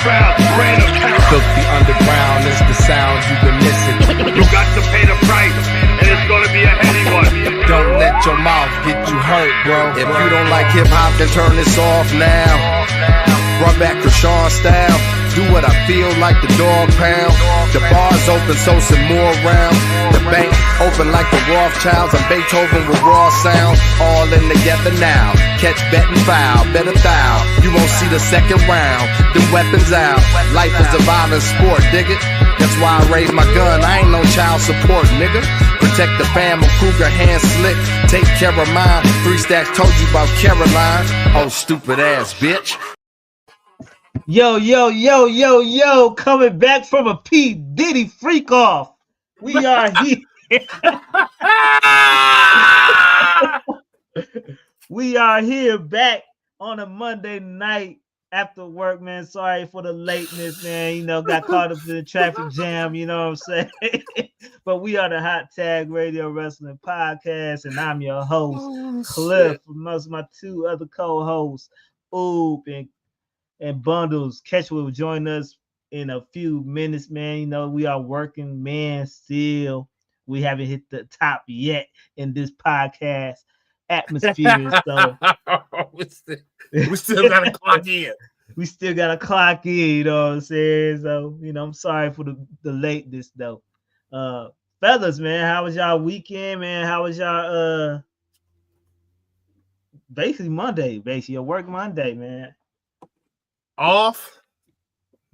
proud, reign of terror. Filthy underground is the sound you've been missing. You got to pay the price, and it's gonna be a heavy one. Don't let your mouth get you hurt, bro. If you don't like hip-hop, then turn this off now. Run back to Sean style. Do what I feel like the dog pound. The bar's open, so some more round. The bank open like the Rothschilds. I'm Beethoven with raw sounds. All in together now. Catch, bet, and foul. Bet a thou. You won't see the second round. Them weapons out. Life is a violent sport, dig it? That's why I raise my gun. I ain't no child support, nigga. Protect the fam, a Kruger hand slick. Take care of mine. 3 stacks told you about Caroline. Oh, stupid ass bitch. Yo, coming back from a P. Diddy freak off. We are here. We are here back on a Monday night after work, man. Sorry for the lateness, man. You know, got caught up in the traffic jam, you know what I'm saying? But we are the Hot Tag Radio Wrestling Podcast, and I'm your host, Cliff, amongst my 2 other co-hosts, Oop and Bundles. Catch will join us in a few minutes, man. You know, we are working, man, still. We haven't hit the top yet in this podcast atmosphere. So we still gotta clock in. We still gotta clock in, you know what I'm saying? So, you know, I'm sorry for the lateness though. Fellas, man, how was y'all weekend, man? How was y'all basically Monday, your work Monday, man? Off.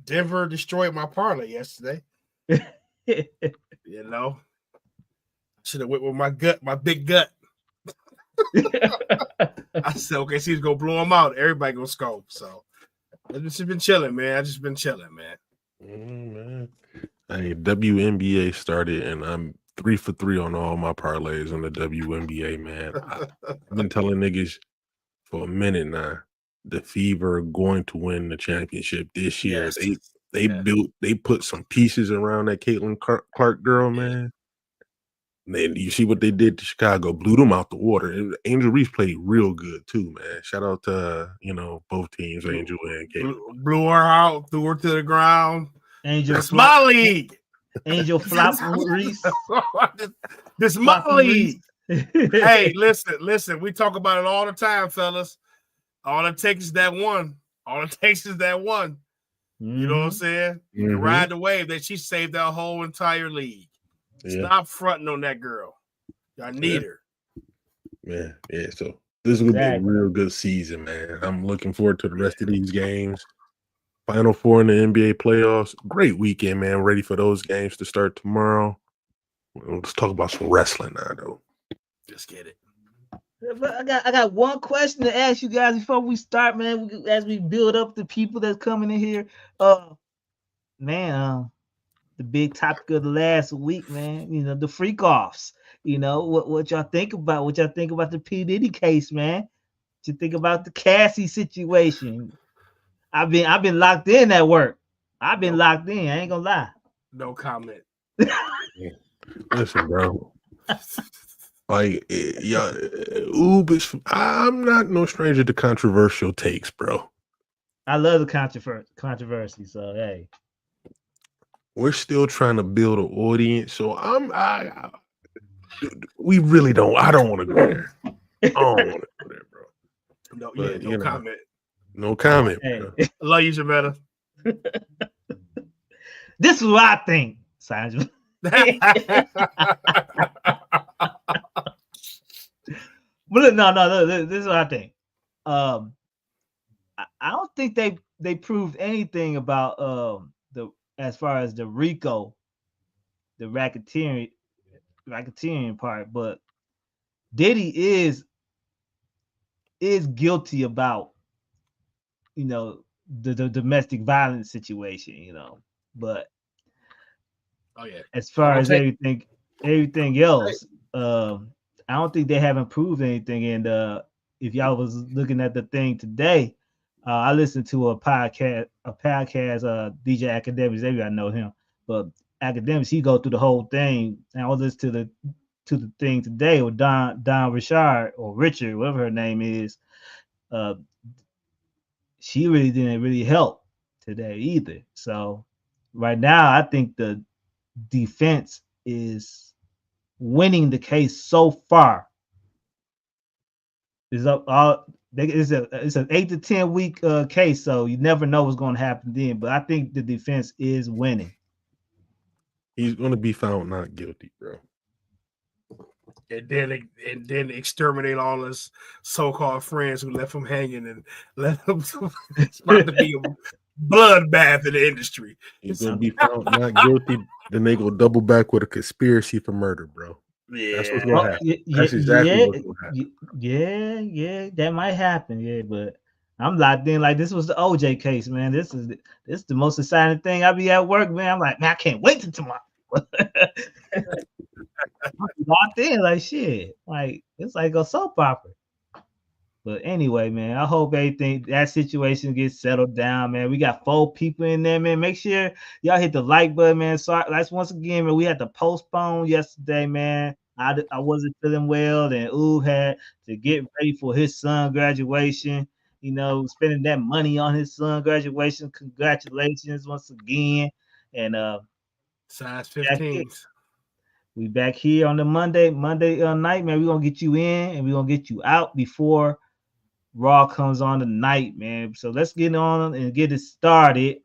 Denver destroyed my parlay yesterday. You know, should have went with my gut, my big gut. I said, okay, she's gonna blow them out. Everybody gonna scope. So I've just been chilling, man. Man. Hey, WNBA started, and I'm 3 for 3 on all my parlays on the WNBA, man. I've been telling niggas for a minute now. The Fever are going to win the championship this year. Yes. They put some pieces around that Caitlin Clark girl, man. And you see what they did to Chicago, blew them out the water. And Angel Reese played real good too, man. Shout out to both teams, Angel and Caitlin. Blew her out, threw her to the ground. Angel my league. Angel Flop Reese. This my league. Hey, listen. We talk about it all the time, fellas. All it takes is that one. Mm-hmm. You know what I'm saying? Mm-hmm. To ride the wave that she saved our whole entire league. Yeah. Stop fronting on that girl. I need her. Man, yeah. So this is going to be a real good season, man. I'm looking forward to the rest of these games. Final 4 in the NBA playoffs. Great weekend, man. Ready for those games to start tomorrow. Let's talk about some wrestling now, though. Just get it. I got one question to ask you guys before we start, man. As we build up the people that's coming in here, the big topic of the last week, man. You know, the freak offs. You know what y'all think about? What y'all think about the P Diddy case, man? What you think about the Cassie situation? I've been locked in at work. I've been locked in. I ain't gonna lie. No comment. Listen, bro. Like, yeah, I'm not no stranger to controversial takes, bro. I love the controversy. So hey, we're still trying to build an audience. So we really don't. I don't want to go there. I don't want to go there, bro. No, but, no comment. No comment. Hey. I love you, Jametta. This is what I think, Sandra. But no. This is what I think. I don't think they proved anything about as far as the RICO, the racketeering part, but Diddy is guilty about the domestic violence situation, but as far as everything else, I don't think they haven't proved anything. And if y'all was looking at the thing today, I listened to a podcast, DJ Academics. Everybody know him, but Academics, he go through the whole thing. And I was listening to the thing today with Don Richard or Richard, whatever her name is. She really didn't help today either. So right now, I think the defense is winning the case so far. It's up all. It's an 8 to 10 week case, so you never know what's going to happen then. But I think the defense is winning. He's going to be found not guilty, bro. And then exterminate all his so-called friends who left him hanging and let him. It's about to be a bloodbath in the industry. He's going to be found not guilty. Then they go double back with a conspiracy for murder, bro. Yeah, that's what's going to happen. That's exactly what's going to happen. Yeah, that might happen. Yeah, but I'm locked in. Like, this was the OJ case, man. This is the most exciting thing. I be at work, man. I'm like, man, I can't wait till tomorrow. I'm locked in, like shit. Like, it's like a soap opera. But anyway, man, I hope that situation gets settled down, man. We got 4 people in there, man. Make sure y'all hit the like button, man. Sorry, that's once again, man. We had to postpone yesterday, man. I wasn't feeling well, and had to get ready for his son graduation. You know, spending that money on his son graduation. Congratulations once again. And size 15s. We back here on the Monday night, man. We're gonna get you in and we're gonna get you out before Raw comes on tonight, man. So let's get on and get it started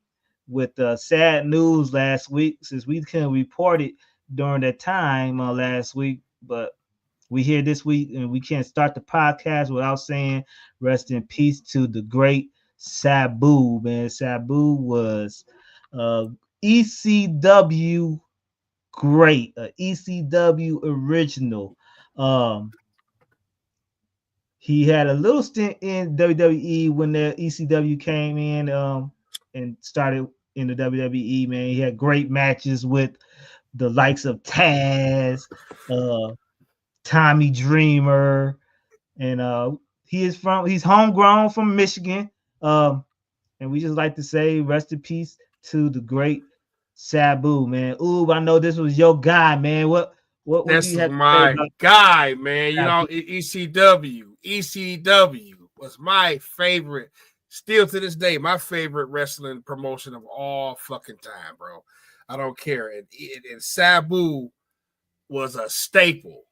with sad news last week, since we couldn't report it during that time last week, but we here this week and we can't start the podcast without saying rest in peace to the great Sabu, man. Sabu was ECW great, ECW original. He had a little stint in WWE when the ECW came in and started in the WWE, man. He had great matches with the likes of Taz, Tommy Dreamer, and he's homegrown from Michigan. And we just like to say rest in peace to the great Sabu, man. Ooh, I know this was your guy, man. What this do you have is to my say about guy, man? You know, ECW was my favorite, still to this day, my favorite wrestling promotion of all fucking time, bro. I don't care. And Sabu was a staple.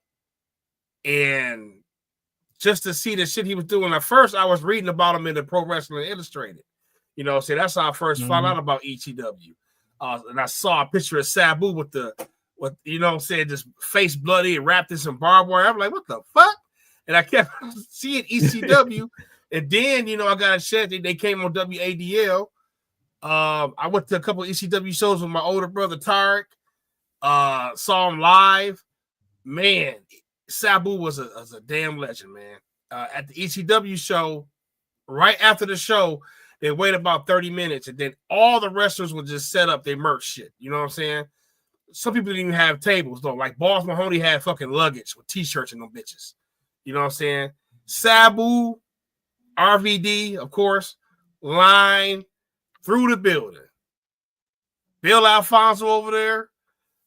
And just to see the shit he was doing, at first I was reading about him in the Pro Wrestling Illustrated. You know, so that's how I first found out about ECW. And I saw a picture of Sabu with you know what I'm saying, just face bloody and wrapped in some barbed wire. I'm like, what the fuck? And I kept seeing ECW. And then, you know, I got a shit. They came on WADL. I went to a couple of ECW shows with my older brother, Tarek. Saw him live. Man, Sabu was a damn legend, man. At the ECW show, right after the show, they wait about 30 minutes, and then all the wrestlers would just set up their merch shit. You know what I'm saying? Some people didn't even have tables, though. Like Boss Mahoney had fucking luggage with t-shirts and them bitches. You know what I'm saying? Sabu, RVD, of course, line through the building. Bill Alfonso over there.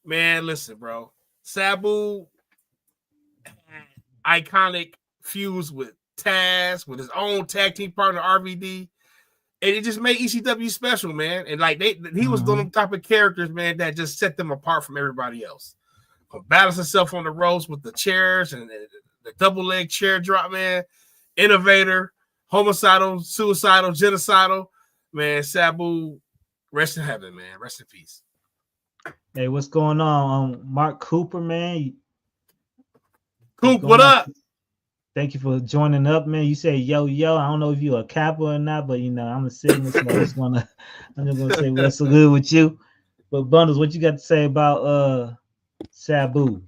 Man, listen, bro. Sabu, iconic fuse with Taz, with his own tag team partner, RVD. And it just made ECW special, man. And like he was one of them type of characters, man, that just set them apart from everybody else. Balance himself on the ropes with the chairs and the double leg chair drop, man. Innovator, homicidal, suicidal, genocidal. Man, Sabu, rest in heaven, man. Rest in peace. Hey, what's going on? Mark Cooper, man. Coop, what up? Thank you for joining up, man. You say yo. I don't know if you're a Kappa or not, but you know, I'm a Sigma, so I'm just gonna say what's so good with you. But Bundles, what you got to say about Sabu?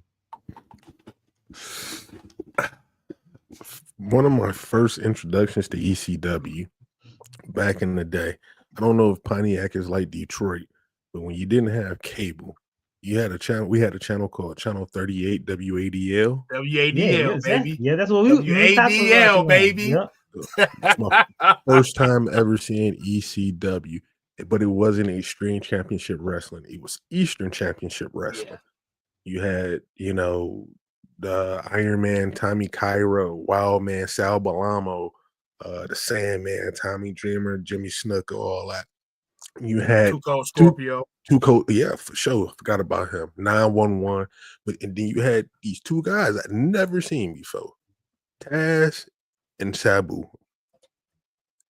One of my first introductions to ECW back in the day. I don't know if Pontiac is like Detroit, but when you didn't have cable, you had a channel. We had a channel called Channel 38 WADL. WADL, baby. Yeah, that's what we WADL, baby. It's my first time ever seeing ECW, but it wasn't Extreme Championship Wrestling. It was Eastern Championship Wrestling. Yeah. You had, you know, the Iron Man, Tommy Cairo, Wild Man, Sal Balamo, the Sandman, Tommy Dreamer, Jimmy Snuka, all that. You had Too Cold Scorpio. Too Cold, yeah, for sure. Forgot about him. 911. But and then you had these two guys I'd never seen before, Taz and Sabu.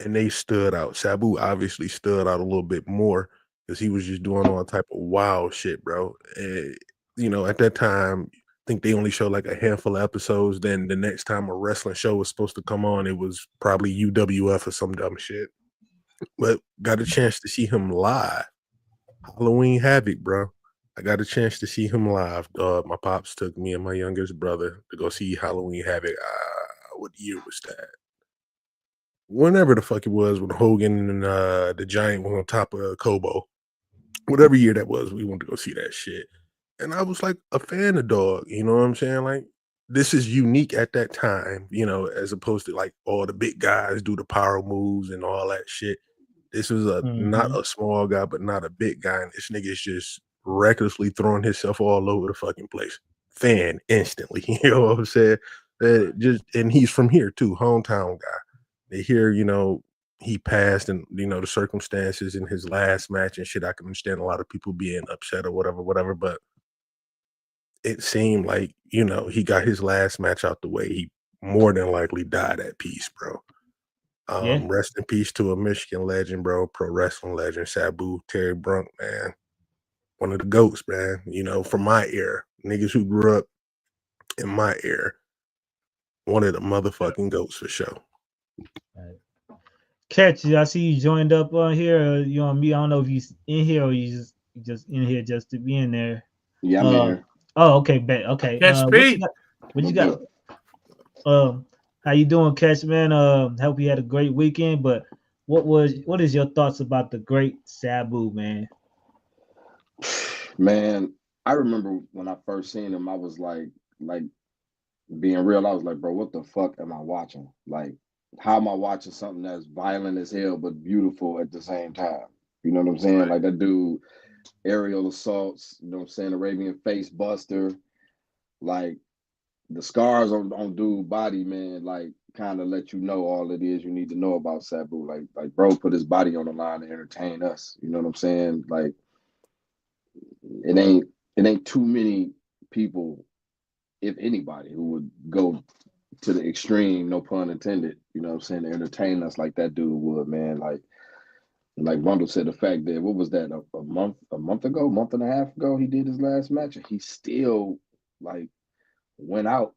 And they stood out. Sabu obviously stood out a little bit more because he was just doing all type of wild shit, bro. And, you know, at that time, I think they only showed like a handful of episodes. Then the next time a wrestling show was supposed to come on, it was probably UWF or some dumb shit. But got a chance to see him live. Halloween Havoc, bro. I got a chance to see him live. My pops took me and my youngest brother to go see Halloween Havoc. What year was that? Whenever the fuck it was, when Hogan and the Giant was on top of Kobo, whatever year that was, we went to go see that shit. And I was like a fan of Dog, you know what I'm saying? Like, this is unique at that time, you know, as opposed to like all the big guys do the power moves and all that shit. This was not a small guy, but not a big guy. And this nigga's just recklessly throwing himself all over the fucking place. Fan instantly, you know what I'm saying? And he's from here too, hometown guy. They hear, you know, he passed and, you know, the circumstances in his last match and shit. I can understand a lot of people being upset or whatever, but it seemed like, you know, he got his last match out the way. He more than likely died at peace, bro. Rest in peace to a Michigan legend, bro, pro wrestling legend, Sabu, Terry Brunk, man. One of the GOATs, man, you know, from my era. Niggas who grew up in my era. One of the motherfucking GOATs for sure. Right. Catch you. I see you joined up on here. You on me? I don't know if you in here or you just in here just to be in there. Yeah, I'm here. Oh, okay, bet. Okay. Catch what you got? How you doing, Catch, man? Hope you had a great weekend. But what is your thoughts about the great Sabu, man? Man, I remember when I first seen him, I was like being real, I was like, bro, what the fuck am I watching? Like, how am I watching something that's violent as hell but beautiful at the same time? You know what I'm saying? Right. Like that dude, aerial assaults, you know what I'm saying? Arabian face buster, like the scars on dude's body, man, like kind of let you know all it is you need to know about Sabu. Like bro put his body on the line to entertain us. You know what I'm saying? Like it ain't too many people, if anybody, who would go to the extreme, no pun intended, you know what I'm saying, to entertain us like that dude would, man. Like Bundle said, the fact that, what was that, a month and a half ago, he did his last match, and he still, like, went out.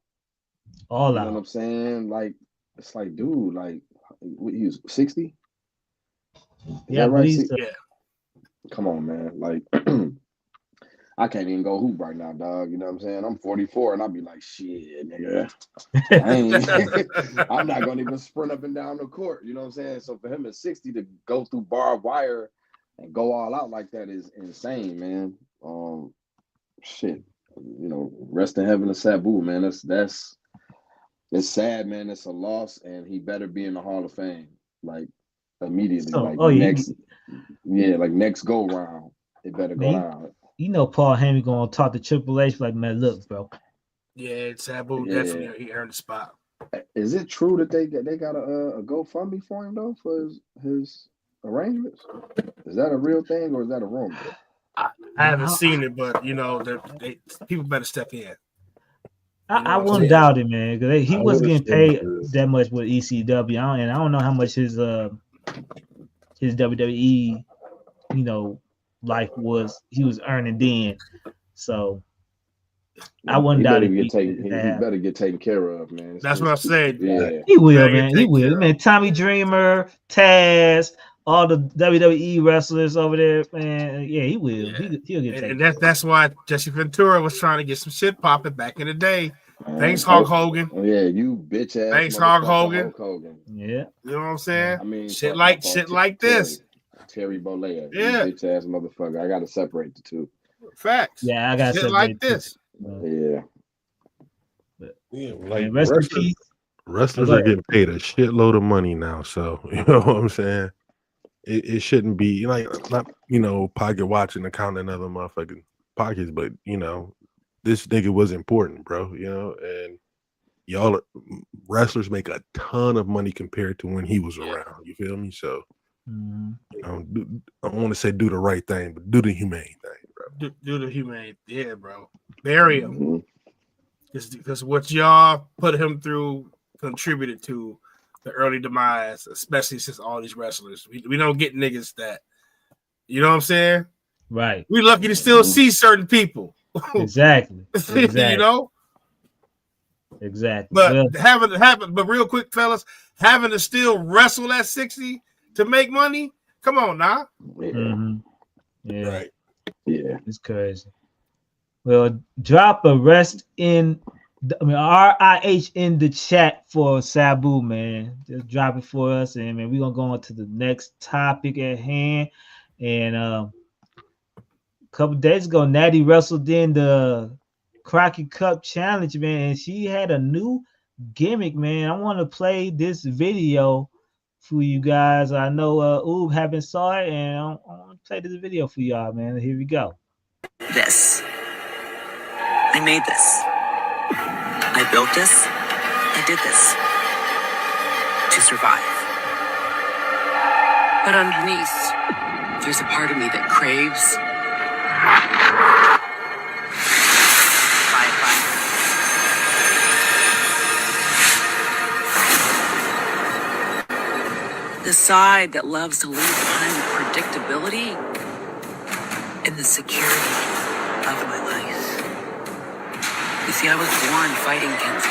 All you out. know what I'm saying? Like, it's like, dude, like, he was 60? Yeah, right? yeah. Come on, man. Like, I can't even go hoop right now, dog. You know what I'm saying? I'm 44, and I'll be like, shit, nigga. I'm not going to even sprint up and down the court. You know what I'm saying? So for him at 60 to go through barbed wire and go all out like that is insane, man. Shit. You know, rest in heaven to Sabu, man. That's it's sad, man. It's a loss, and he better be in the Hall of Fame, like, immediately. Like next go round, it better go down. You know, Paul Heyman gonna talk to Triple H like, man, look, bro. Yeah, Sabu definitely he earned the spot. Is it true that they got a GoFundMe for him though for his arrangements? Is that a real thing or is that a rumor? I haven't seen it, but you know, people better step in. I wouldn't doubt it, man, because he wasn't getting paid that much with ECW, and I don't know how much his WWE, you know, life he was earning then. So I wouldn't doubt it. He better get taken care of, man. That's what I said. Yeah, he will, man. He will. Man, Tommy Dreamer, Taz, all the WWE wrestlers over there, man. Yeah, he will. Yeah. He'll get taken. And that's why Jesse Ventura was trying to get some shit popping back in the day. Thanks, Hulk Hogan. Oh, yeah, you bitch ass. Thanks, Hulk Hogan. Yeah, you know what I'm saying. I mean, shit like this. Terry Bollea, yeah, bitch ass motherfucker. I gotta separate the two. Facts. Yeah, I got shit like this. Yeah. Like wrestlers are getting paid a shitload of money now, so you know what I'm saying. It shouldn't be like not pocket watching and counting other motherfucking pockets, but this nigga was important, bro. And y'all wrestlers make a ton of money compared to when he was around. You feel me? So You know, I don't want to say do the right thing, but do the humane thing, bro. Do the humane, yeah, bro. Bury him. Because what y'all put him through contributed to the early demise, especially since all these wrestlers. We don't get niggas that, you know what I'm saying? Right. We lucky to still see certain people. Exactly. You know? Exactly. But but real quick, fellas, having to still wrestle at 60 to make money, come on now. Yeah. Right. Yeah. It's crazy. Well, drop a rest in RIH in the chat for Sabu, man. Just drop it for us, and man, we're gonna go on to the next topic at hand. And a couple days ago, Natty wrestled in the Crockett Cup Challenge, man, and she had a new gimmick, man. I want to play this video for you guys. I know Oob haven't saw it, and I want to play this video for y'all, man. Here we go. This. I made this. I built this. I did this. To survive. But underneath, there's a part of me that craves fire. The side that loves to leave behind the predictability and the security of my life. You see, I was born fighting, Kenzie.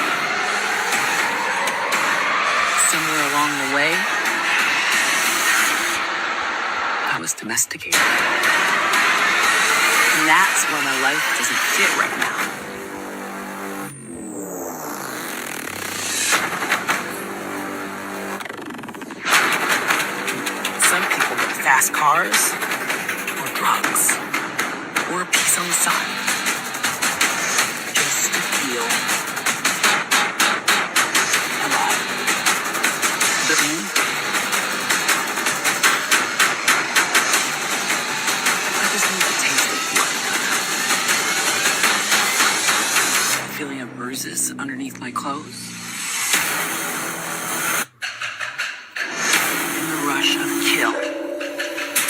Somewhere along the way, I was domesticated. And that's why my life doesn't fit right now. Some people get fast cars, or drugs, or a piece on the side. Just to feel alive. But me, I just need to taste of blood. Feeling of bruises underneath my clothes. And the rush of kill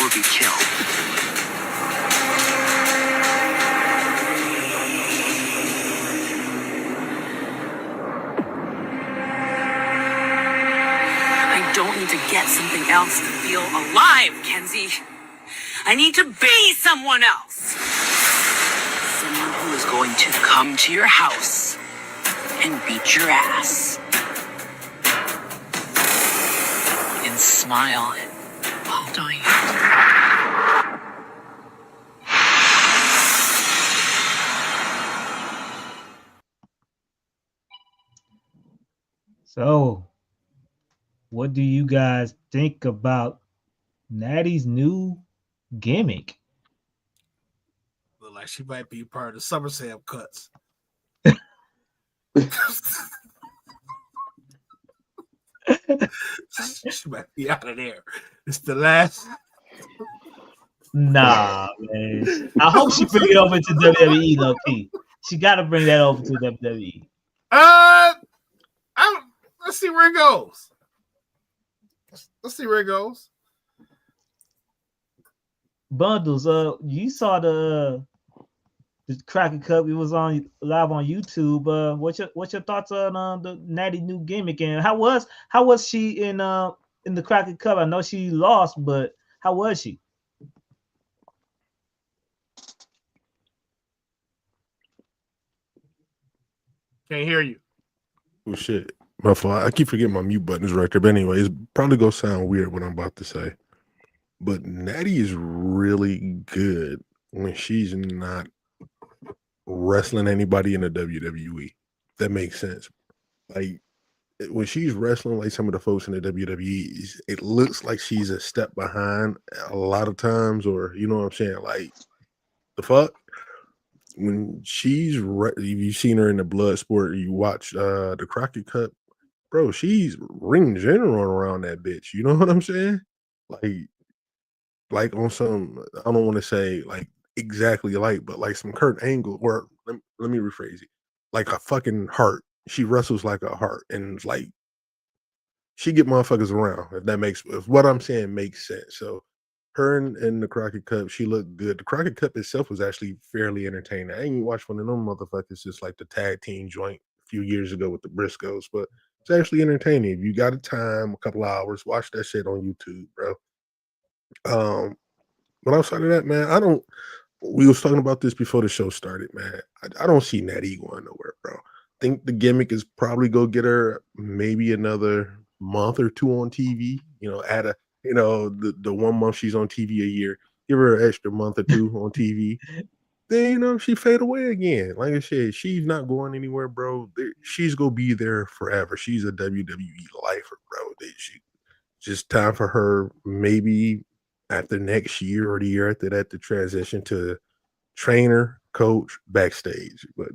or be killed. Don't need to get something else to feel alive, Kenzie. I need to be someone else. Someone who is going to come to your house and beat your ass. And smile while doing it. So, what do you guys think about Natty's new gimmick? Look like she might be part of the SummerSlam cuts. She might be out of there. It's the last. Nah, man. I hope she bring it over to WWE, low key. She got to bring that over to WWE. Let's see where it goes. Let's see where it goes. Bundles, you saw the Crockett Cup. It was on live on YouTube. What's your thoughts on the Natty new gimmick, and how was she in the Crockett Cup? I know she lost, but how was she? Can't hear you. Oh shit. My fault. I keep forgetting my mute button is right there. But anyway, it's probably gonna sound weird what I'm about to say. But Natty is really good when she's not wrestling anybody in the WWE. That makes sense. Like when she's wrestling like some of the folks in the WWE, it looks like she's a step behind a lot of times, or you know what I'm saying? Like the fuck? When she's you've seen her in the blood sport, you watch the Crockett Cup, bro, she's ring general around that bitch. You know what I'm saying? Like on some, I don't want to say like exactly like, but like some Kurt Angle, or let me rephrase it. Like a fucking heart. She wrestles like a heart, and like she get motherfuckers around. If what I'm saying makes sense. So her and the Crockett Cup, she looked good. The Crockett Cup itself was actually fairly entertaining. I ain't watched one of them motherfuckers just like the tag team joint a few years ago with the Briscoes, but it's actually entertaining. If you got a time, a couple of hours, watch that shit on YouTube, bro. But outside of that, man, we was talking about this before the show started, man. I don't see Natty going nowhere, bro. I think the gimmick is probably go get her maybe another month or two on TV. Add the 1 month she's on TV a year, give her an extra month or two on TV. Then she fade away again. Like I said, she's not going anywhere, bro. She's gonna be there forever. She's a WWE lifer, bro. Just time for her maybe after next year or the year after that to transition to trainer, coach, backstage, but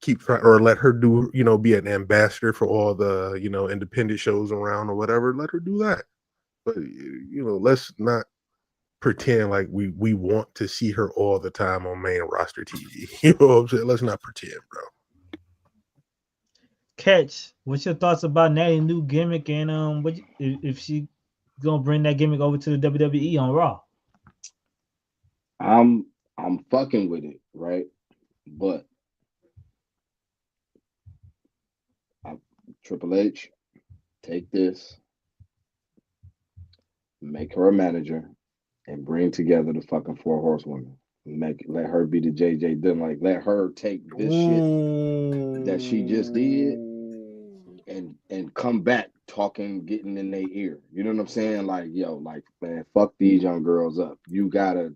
keep trying or let her do, be an ambassador for all the, independent shows around or whatever. Let her do that. But, let's not pretend like we want to see her all the time on main roster TV. You know what I'm saying? Let's not pretend, bro. Catch, what's your thoughts about Natty's new gimmick and what if she gonna bring that gimmick over to the WWE on Raw? I'm fucking with it, right? But Triple H, take this, make her a manager, and bring together the fucking 4 horsewomen. Let her be the JJ Dillon. Like, let her take this shit that she just did and come back talking, getting in their ear. You know what I'm saying? Like, yo, like, man, fuck these young girls up. You gotta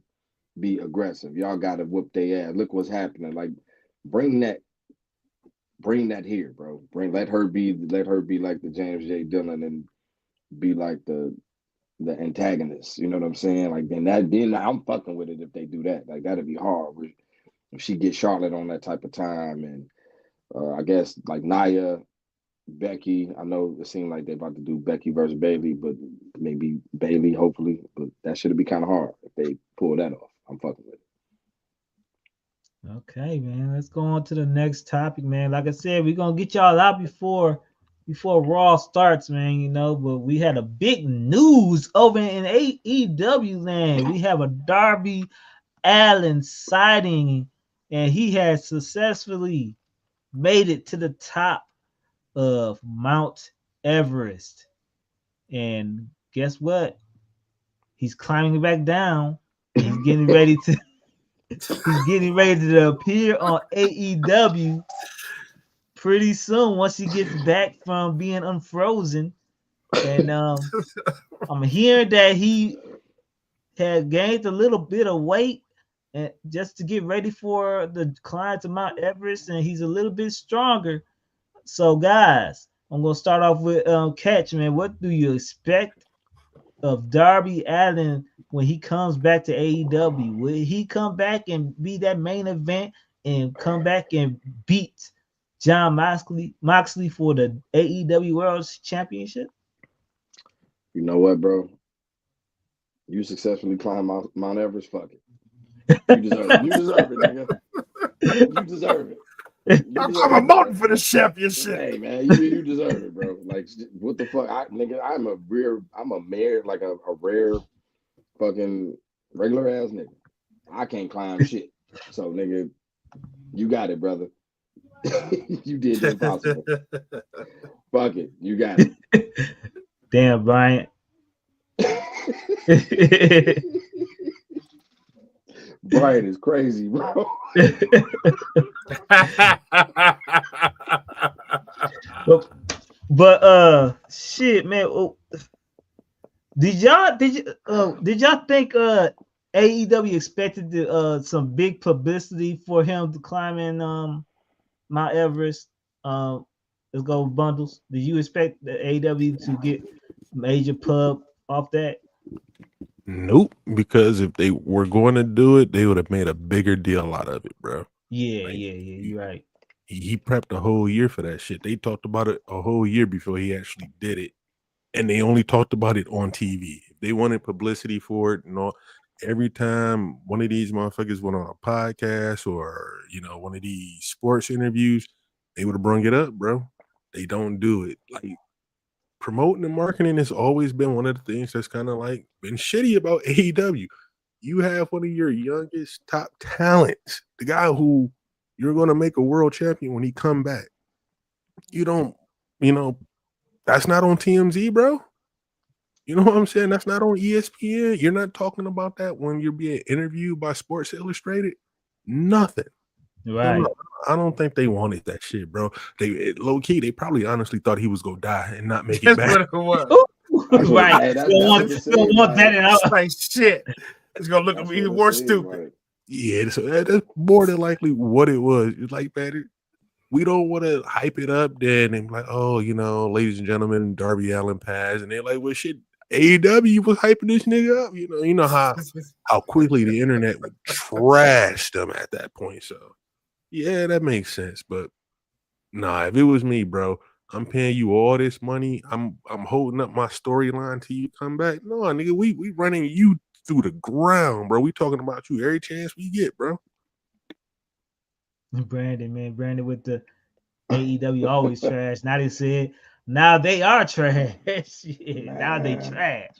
be aggressive. Y'all gotta whoop their ass. Look what's happening. Like, bring that here, bro. Let her be like the James J. Dillon and be like the antagonist. You know what I'm saying? Like, then I'm fucking with it if they do that. Like, that'd be hard if she gets Charlotte on that type of time. And I guess like Nia, Becky. I know it seemed like they're about to do Becky versus Bayley, but maybe Bayley, hopefully. But that should be kind of hard if they pull that off. I'm fucking with it. Okay, man. Let's go on to the next topic, man. Like I said, we're gonna get y'all out before Raw starts, man. But we had a big news over in AEW land. We have a Darby Allin sighting, and he has successfully made it to the top of Mount Everest. And guess what? He's climbing back down. He's getting ready to appear on AEW pretty soon once he gets back from being unfrozen. And I'm hearing that he had gained a little bit of weight and just to get ready for the climb to Mount Everest, and he's a little bit stronger. So, guys, I'm gonna start off with Catch, man. What do you expect of Darby Allin when he comes back to AEW? Will he come back and be that main event and come back and beat Jon Moxley for the AEW World Championship? You know what, bro? You successfully climbed Mount Everest. Fuck it. You deserve it. You deserve it, nigga. You deserve it. I'm a mountain for the championship. Hey, man, you deserve it, bro. Like, what the fuck? I'm a rare fucking regular ass nigga. I can't climb shit. So, nigga, you got it, brother. You did the impossible. Fuck it. You got it. Damn, Brian. Brian is crazy, bro. but shit, man. Did y'all think AEW expected some big publicity for him to climb in Mount Everest? Let's go bundles. Did you expect the AEW to get major pub off that? Nope, because if they were going to do it, they would have made a bigger deal out of it, bro. Yeah, you're right. He prepped a whole year for that shit. They talked about it a whole year before he actually did it, and they only talked about it on TV. They wanted publicity for it, and all. Every time one of these motherfuckers went on a podcast or one of these sports interviews, they would have brung it up, bro. They don't do it. Like promoting and marketing has always been one of the things that's kind of like been shitty about AEW. You have one of your youngest top talents, the guy who you're going to make a world champion when he come back. You don't, that's not on TMZ, bro. You know what I'm saying? That's not on ESPN. You're not talking about that when you're being interviewed by Sports Illustrated. Nothing. Right. I don't think they wanted that shit, bro. Low key, they probably honestly thought he was gonna die and not make it back. Right. Hey, don't want that in our like shit. It's gonna look even more stupid. Like. Yeah, so that's more than likely what it was. It's like, man, we don't want to hype it up then and like, oh, ladies and gentlemen, Darby Allin passed, and they're like, well, shit, AEW was hyping this nigga up. You know how quickly the internet would trash them at that point. So yeah, that makes sense. But nah, if it was me, bro, I'm paying you all this money. I'm holding up my storyline till you come back. No, nigga, we running you through the ground, bro. We talking about you every chance we get, bro. Brandon with the AEW always trash. Now they said, now they are trash. Now they trash.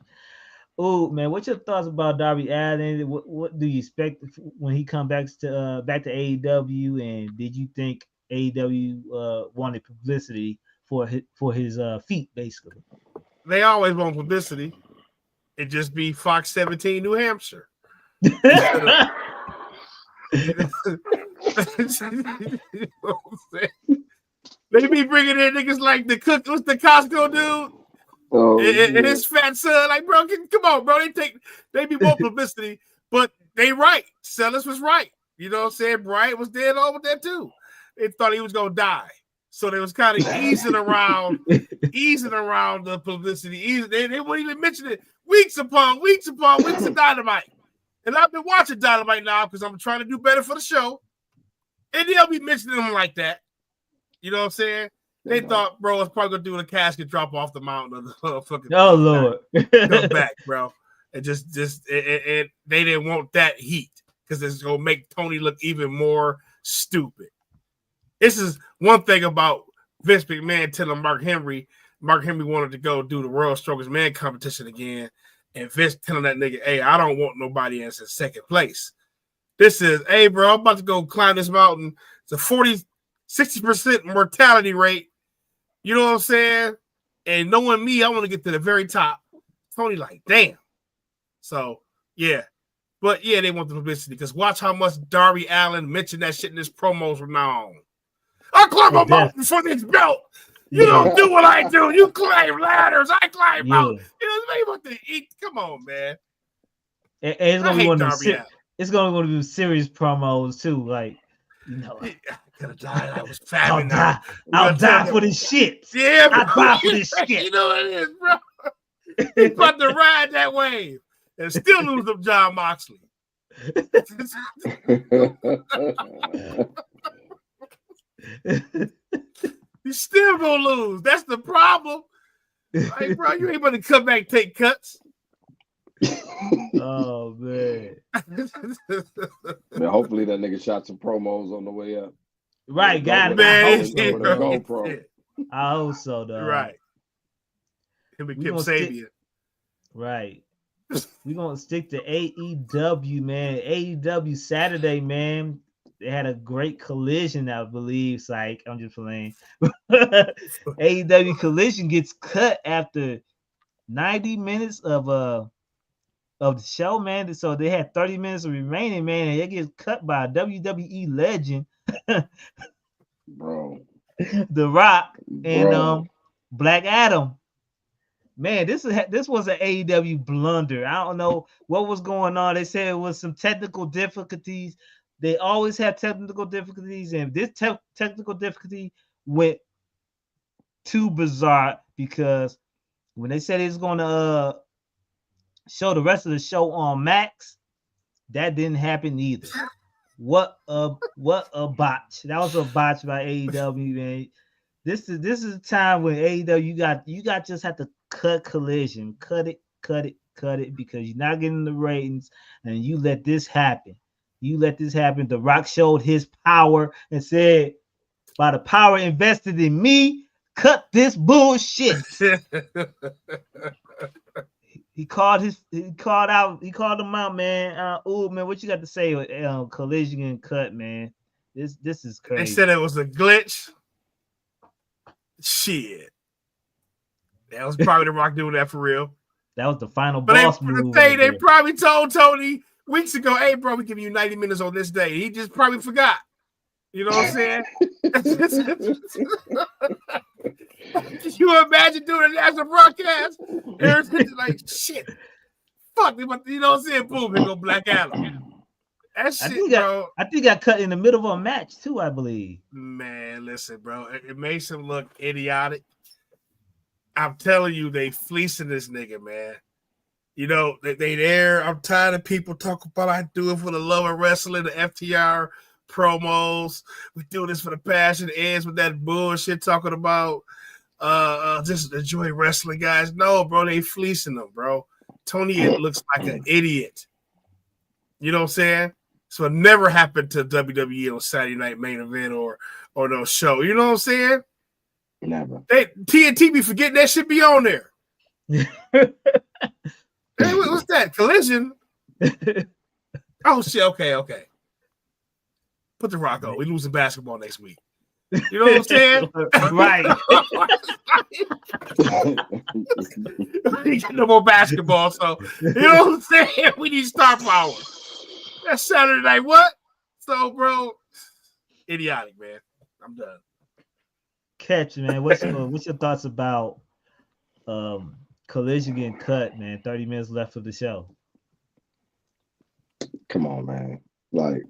Oh man, what's your thoughts about Darby Allin? What do you expect when he comes back to AEW? And did you think AEW wanted publicity for his feet, basically? They always want publicity. It just be Fox 17, New Hampshire. They be bringing in niggas like the cook, what's the Costco dude? And his fat son, like, bro, come on, bro. They be more publicity, but they right. Sellers was right. You know what I'm saying? Bryant was dead on with that too. They thought he was gonna die. So they was kind of easing around the publicity. They wouldn't even mention it weeks upon weeks of Dynamite. And I've been watching Dynamite now because I'm trying to do better for the show. And they'll be mentioning them like that. You know what I'm saying? They thought, bro, it's probably gonna do a casket drop off the mountain of the fucking. Oh Lord, come back, bro. And just they didn't want that heat because it's gonna make Tony look even more stupid. This is one thing about Vince McMahon telling Mark Henry. Mark Henry wanted to go do the World Strongest Man competition again, and Vince telling that nigga, "Hey, I don't want nobody else in second place." This is, hey, bro, I'm about to go climb this mountain. It's a 60% mortality rate. You know what I'm saying? And knowing me, I want to get to the very top. Tony like, damn. So, yeah. But, yeah, they want the publicity because watch how much Darby Allin mentioned that shit in his promos from now on. I climb a mountain for this belt. You don't do what I do. You climb ladders. I climb mountains. You know what I mean? Come on, man. It's going to be one of them. It's going to be serious promos, too. Like, I could have died. I was fat. I'll die for this shit. Yeah, I'll die for this shit. You know what it is, bro. He's about to ride that wave and still lose to John Moxley. He's still gonna lose. That's the problem. Like, bro, you ain't about to come back and take cuts. Oh man. Man, hopefully that nigga shot some promos on the way up. Right, got it. GoPro. I hope so, though. Right. Him and Kip Sabian. Right. We're gonna stick to AEW, man. AEW Saturday, man. They had a great collision, I believe. It's like, I'm just playing. AEW collision gets cut after 90 minutes of the show, man. So they had 30 minutes remaining, man, and it gets cut by a WWE legend, bro. The Rock and Black Adam. Man, this was an AEW blunder. I don't know what was going on. They said it was some technical difficulties. They always have technical difficulties, and this technical difficulty went too bizarre because when they said it was going to show the rest of the show on Max, that didn't happen either. What a botch! That was a botch by AEW, man. This is a time when AEW you got just have to cut collision, cut it because you're not getting the ratings, and you let this happen. The Rock showed his power and said, by the power invested in me, Cut this bullshit. He called him out, man. Man, what you got to say? Collision and cut, man. This is crazy. They said it was a glitch. Shit. That was probably The Rock doing that for real. That was the final but boss move. They probably told Tony weeks ago, hey, bro, we giving you 90 minutes on this day. He just probably forgot. You know what I'm saying? Can you imagine doing it as a broadcast? Everything's like, shit. Fuck. You know what I'm saying? Boom, here go Black Adam. That shit, bro. I think got cut in the middle of a match, too, I believe. Man, listen, bro. It makes him look idiotic. I'm telling you, they fleecing this nigga, man. You know, they there. I'm tired of people talking about I do it for the love of wrestling, the FTR promos. We do this for the passion. It ends with that bullshit talking about just enjoy wrestling, guys. No, bro, they fleecing them, bro. Tony looks like an idiot. You know what I'm saying? So it never happened to WWE on Saturday Night Main Event or no show. You know what I'm saying? Never. TNT be forgetting that shit be on there. Hey, what's that? Collision? Oh, shit. Okay. Put The Rock on. We losing basketball next week. You know what I'm saying? Right. We got no more basketball, so you know what I'm saying? We need star power. That's Saturday night. What? So, bro, idiotic, man. I'm done. Catch, man. What's your thoughts about Collision getting cut, man? 30 minutes left of the show. Come on, man. Like,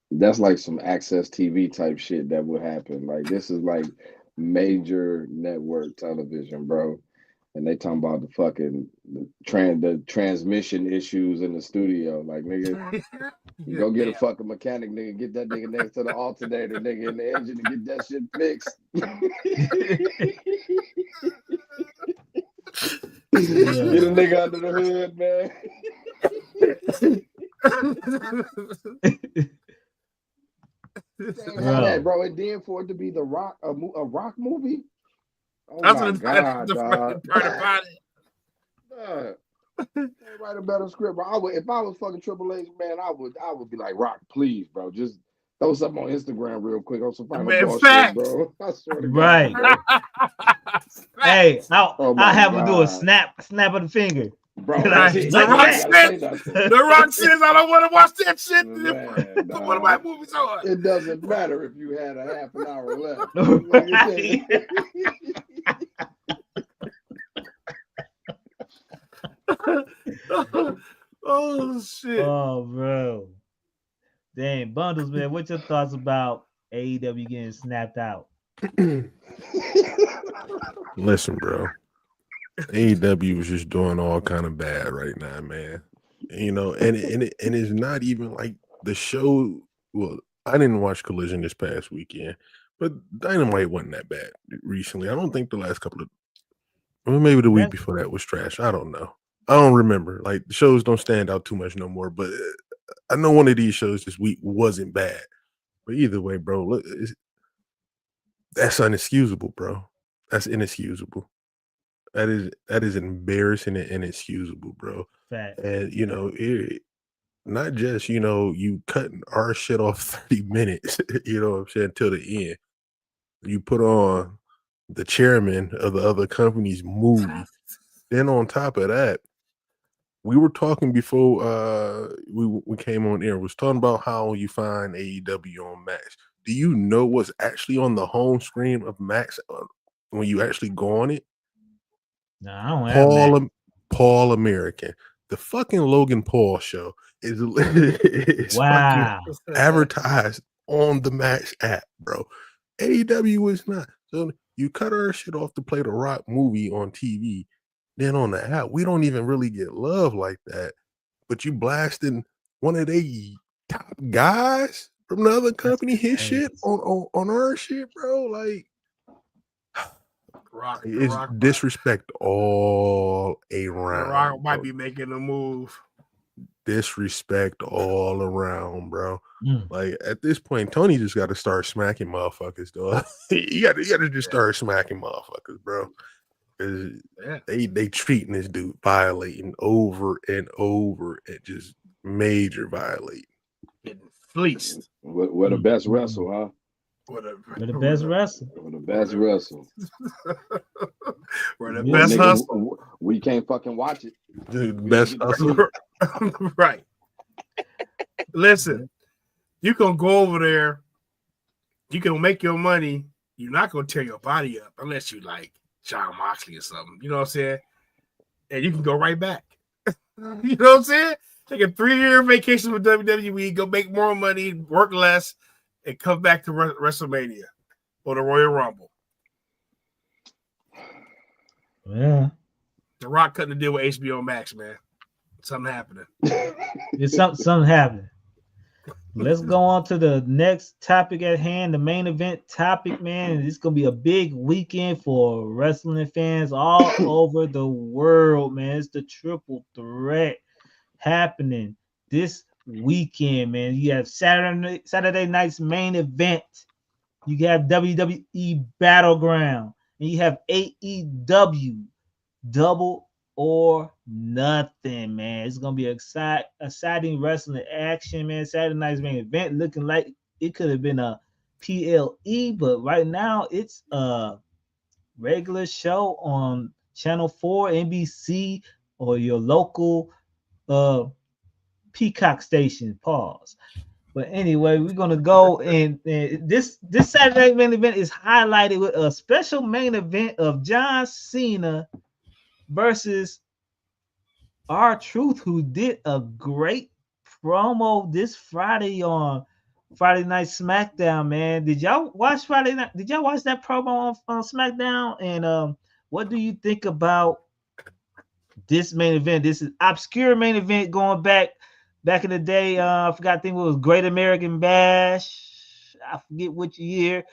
that's like some Access TV type shit that would happen. Like, this is like major network television, bro. And they talking about the fucking the transmission issues in the studio. Like, nigga, go get a fucking mechanic, nigga. Get that nigga next to the alternator, nigga, in the engine to get that shit fixed. Get a nigga under the hood, man. That, bro. And then for it to be a Rock movie. Oh that's my God, the part about it. Write a better script, bro. If I was fucking Triple H, man, I would be like, Rock, please, bro, just throw something on Instagram real quick on some final boss shit, bro. I swear to God, right. Bro. Hey, I'll have him do a snap of the finger. Bro, The Rock says I don't want to watch that shit. Man, put one of my movies on. It doesn't matter if you had a half an hour left. Oh shit. Oh, bro. Damn, Bundles, man. What's your thoughts about AEW getting snapped out? Listen, bro. AEW is just doing all kind of bad right now, man. You know, and it's not even like the show. Well, I didn't watch Collision this past weekend, but Dynamite wasn't that bad recently. I don't think the last couple of, well, maybe the week before that was trash. I don't know. I don't remember. Like, the shows don't stand out too much no more. But I know one of these shows this week wasn't bad. But either way, bro, look, that's inexcusable, bro. That's inexcusable. That is embarrassing and inexcusable, bro. Fact. And you know, not just, you know, you cutting our shit off 30 minutes, you know what I'm saying, till the end. You put on the chairman of the other company's movie. Then on top of that, we were talking before we came on air, was talking about how you find AEW on Max. Do you know what's actually on the home screen of Max when you actually go on it? No, I don't have Paul American. The fucking Logan Paul show is wow advertised on the Max app, bro. AEW is not. So you cut our shit off to play the Rock movie on TV. Then on the app, we don't even really get love like that. But you blasting one of the top guys from the other company, his shit on our shit, bro. Like, it's disrespect all around. The Rock might be making a move. disrespect all around, bro. Like at this point, Tony just got to start smacking motherfuckers, though. you got to just start smacking motherfuckers, bro. Because they treating this dude violating over and over and just major violating. Getting fleeced. We're the best wrestle, huh? We're the best wrestle. We're the best wrestle. We're the best hustle. We can't fucking watch it. Dude, best hustle. Right. Listen, you can go over there, you can make your money. You're not gonna tear your body up unless you like John Moxley or something. You know what I'm saying? And you can go right back. You know what I'm saying? Take a 3-year vacation with WWE, go make more money, work less, and come back to WrestleMania or the Royal Rumble. Yeah. The Rock cutting the deal with HBO Max, man. Something happening. It's something happening. Let's go on to the next topic at hand, the main event topic, man. It's gonna be a big weekend for wrestling fans all over the world, man. It's the triple threat happening this weekend, man. You have Saturday night's main event. You have WWE Battleground, and you have AEW Double or Nothing, man. It's gonna be exciting wrestling action, man. Saturday night's main event looking like it could have been a PLE, but right now it's a regular show on Channel 4, NBC, or your local Peacock station. Pause. But anyway, we're gonna go and this Saturday main event is highlighted with a special main event of John Cena versus R-Truth, who did a great promo this Friday on Friday Night SmackDown, man. Did y'all watch Friday night? Did y'all watch that promo on SmackDown? And what do you think about this main event? This is obscure main event going back in the day. I forgot, I think it was Great American Bash. I forget which year.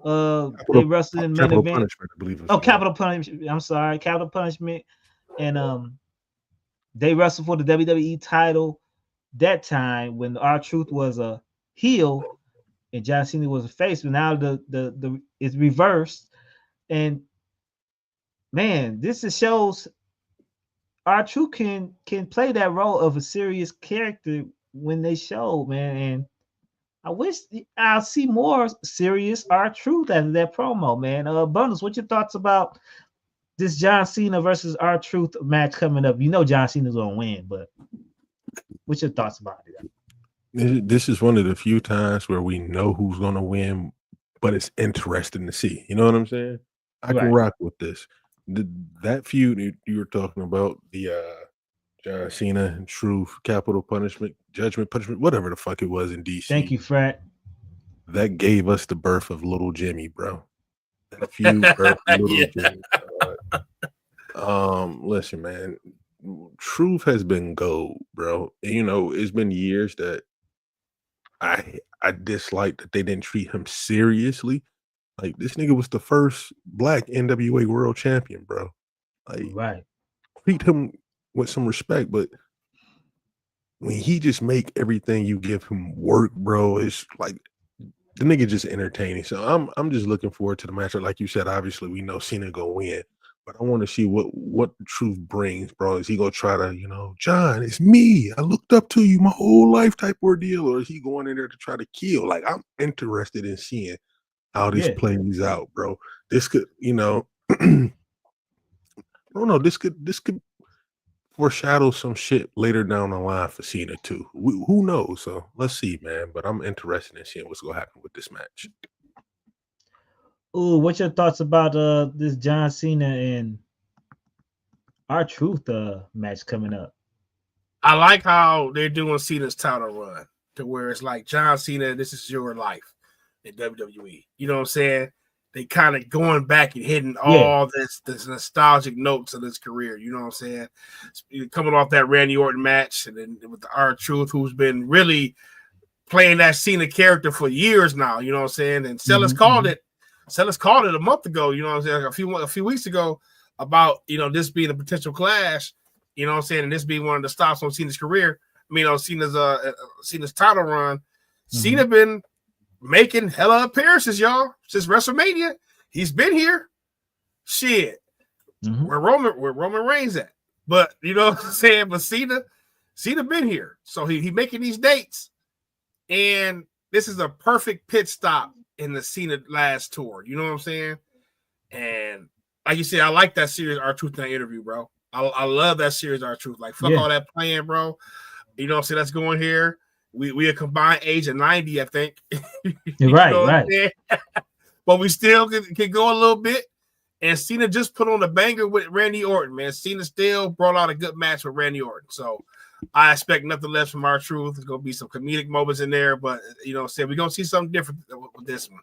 They wrestled in the main event. I believe Capital Punishment. I'm sorry, Capital Punishment. And they wrestled for the WWE title that time when R-Truth was a heel and John Cena was a face. But now the it's reversed. And man, this shows R-Truth can play that role of a serious character when they show, man. And I wish I'll see more serious R-Truth out of that promo, man. Bundles, what's your thoughts about this John Cena versus R-Truth match coming up? You know John Cena's gonna win, but what's your thoughts about it? This is one of the few times where we know who's gonna win, but it's interesting to see. You know what I'm saying? I can rock with this. That feud you were talking about, the John Cena and Truth, Capital Punishment, Judgment Punishment, whatever the fuck it was in DC. Thank you, Fred. That gave us the birth of Little Jimmy, bro. That feud birthed Little Jimmy. Listen, man, Truth has been gold, bro. You know, it's been years that I disliked that they didn't treat him seriously. Like, this nigga was the first black NWA world champion, bro. Like, treat him with some respect, but when he just make everything you give him work, bro, it's like the nigga just entertaining. So I'm just looking forward to the match. Like you said, obviously we know Cena gonna win, but I want to see what the Truth brings, bro. Is he gonna try to, you know, John, it's me, I looked up to you my whole life type ordeal, or is he going in there to try to kill? Like, I'm interested in seeing how this plays out, bro. This could, you know, I don't know, this could foreshadow some shit later down the line for Cena too. Who knows? So let's see, man. But I'm interested in seeing what's gonna happen with this match. Ooh, what's your thoughts about this John Cena and R-Truth match coming up? I like how they're doing Cena's title run to where it's like, John Cena, this is your life in WWE. You know what I'm saying? They kind of going back and hitting all this nostalgic notes of his career. You know what I'm saying? Coming off that Randy Orton match, and then with the R-Truth, who's been really playing that Cena character for years now. You know what I'm saying? And Sellers called it a month ago. You know what I'm saying? Like a few weeks ago, about, you know, this being a potential clash. You know what I'm saying? And this being one of the stops on Cena's career. Cena's title run. Cena been making hella appearances, y'all, since WrestleMania. He's been here. Shit. Where Roman Reigns at. But you know what I'm saying? But Cena been here. So he making these dates. And this is a perfect pit stop in the Cena last tour. You know what I'm saying? And like you said, I like that series R-Truth in that interview, bro. I love that series R-Truth. Like, fuck all that playing, bro. You know what I'm saying? Let's go in here. We a combined age of 90, I think. Right. But we still can go a little bit. And Cena just put on a banger with Randy Orton, man. Cena still brought out a good match with Randy Orton. So I expect nothing less from R-Truth. There's going to be some comedic moments in there. But, you know what I'm saying? We're going to see something different with this one.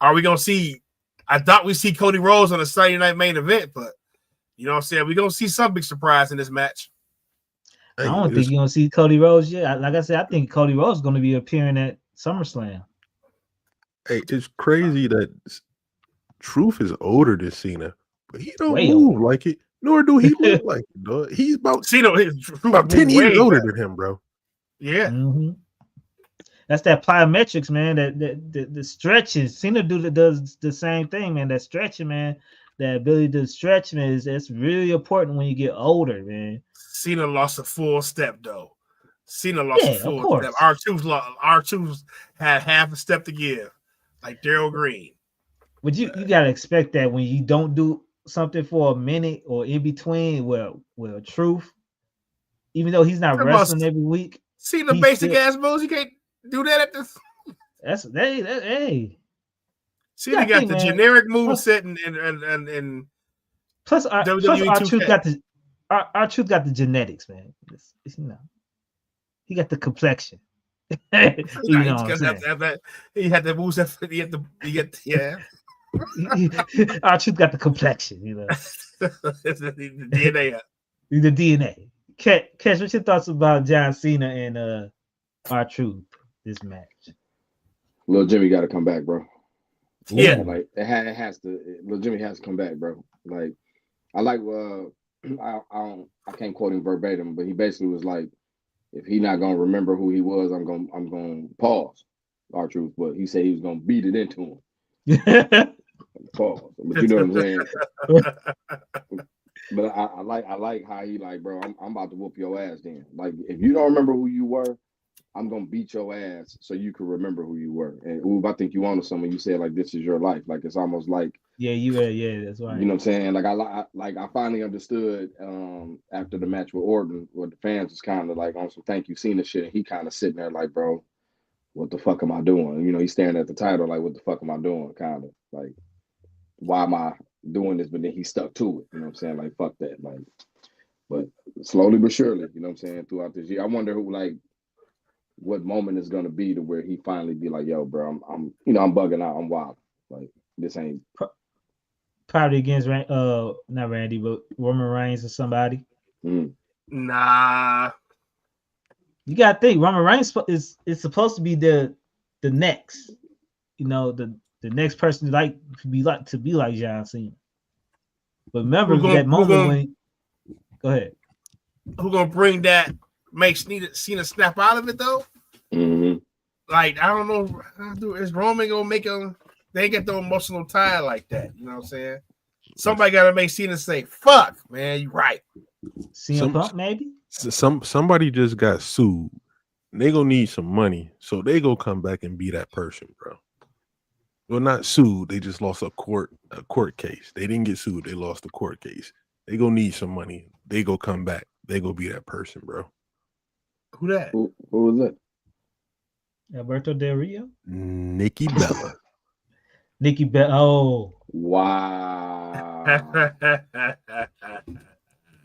Are we going to see – I thought we'd see Cody Rhodes on a Saturday night main event. But, you know what I'm saying? We're going to see some big surprise in this match. I don't think you're going to see Cody Rhodes yet. Like I said, I think Cody Rhodes is going to be appearing at SummerSlam. Hey, it's crazy that Truth is older than Cena, but he don't Way move older. like it, nor do he look like it, dog. He's about Cena, about 10 years older than him, bro. Yeah. That's that plyometrics, man. The stretching. Cena does the same thing, man. That stretching, man. That ability to stretch, man, that's really important when you get older, man. Cena lost a full step, though. Cena lost a full step. R-Truth had half a step to give, like Daryl Green. But you gotta expect that when you don't do something for a minute or in between, well, Truth, even though he's not wrestling every week, Cena basic ass moves. You can't do that at this. Hey. Cena got the generic move set and plus R-Truth got the R-Truth got the genetics, man. It's, you know, he got the complexion. You know what I'm saying? He had the moves that R-Truth got the complexion, you know. the DNA. The DNA. Cash, what's your thoughts about John Cena and R-Truth this match? Little Jimmy got to come back, bro. Yeah, like it has to. Little Jimmy has to come back, bro. Like I like. I can't quote him verbatim, but he basically was like, if he not gonna remember who he was, I'm gonna pause R-Truth. But he said he was gonna beat it into him. Pause. But you know what I'm saying. But I like how he like, bro. I'm about to whoop your ass. Then, like, if you don't remember who you were, I'm gonna beat your ass so you can remember who you were. And ooh, I think you wanted someone. You said like, this is your life. Like it's almost like that's right. You know what I'm saying? Like I finally understood after the match with Orton, where the fans was kind of like on some thank you Cena shit. And he kind of sitting there like, bro, what the fuck am I doing? You know, he's staring at the title like, what the fuck am I doing? Kind of like, why am I doing this? But then he stuck to it. You know what I'm saying? Like, fuck that. Like, but slowly but surely, you know what I'm saying? Throughout this year, I wonder who like what moment is gonna be to where he finally be like, yo, bro, I'm I'm bugging out. I'm wild. Like this ain't. Probably against not Randy, but Roman Reigns or somebody. Nah. You gotta think Roman Reigns is supposed to be the next, you know, the next person to be like John Cena. But remember that moment when go ahead. Who gonna bring that? Makes Cena snap out of it though. Like I don't know. Is Roman gonna make him? They ain't get the emotional tie like that. You know what I'm saying? Somebody got to make Cena say, fuck, man, you right. CM Punk, maybe? Somebody just got sued. They gonna need some money. So they go come back and be that person, bro. Well, not sued. They just lost a court case. They didn't get sued. They lost the court case. They gonna need some money. They go come back. They go be that person, bro. Who that? Who was that? Alberto Del Rio? Nikki Bella. Nikki Bella. Oh. Wow.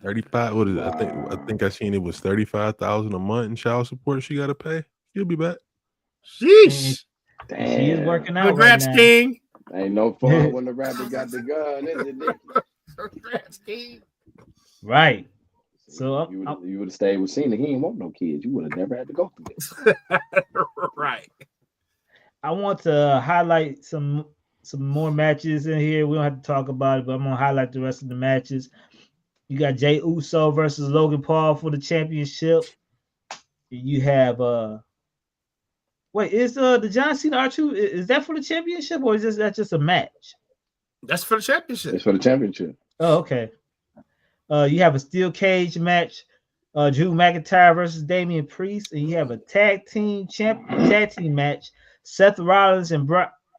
35. What is it? I think I seen it was 35,000 a month in child support she got to pay. She'll be back. Sheesh. Damn. She is working out. Congrats, right now. King. Ain't no fun when the rabbit got the gun, is it, Nick? Congrats, King. Right. So you would have stayed with Cena. He ain't want no kids. You would have never had to go through this. Right. I want to highlight some more matches in here. We don't have to talk about it, but I'm gonna highlight the rest of the matches. You got Jey Uso versus Logan Paul for the championship. You have wait, is the John Cena R2 is that for the championship or is that just a match? That's for the championship. It's for the championship. Oh, okay. You have a steel cage match, Drew McIntyre versus Damian Priest, and you have a tag team match, Seth Rollins and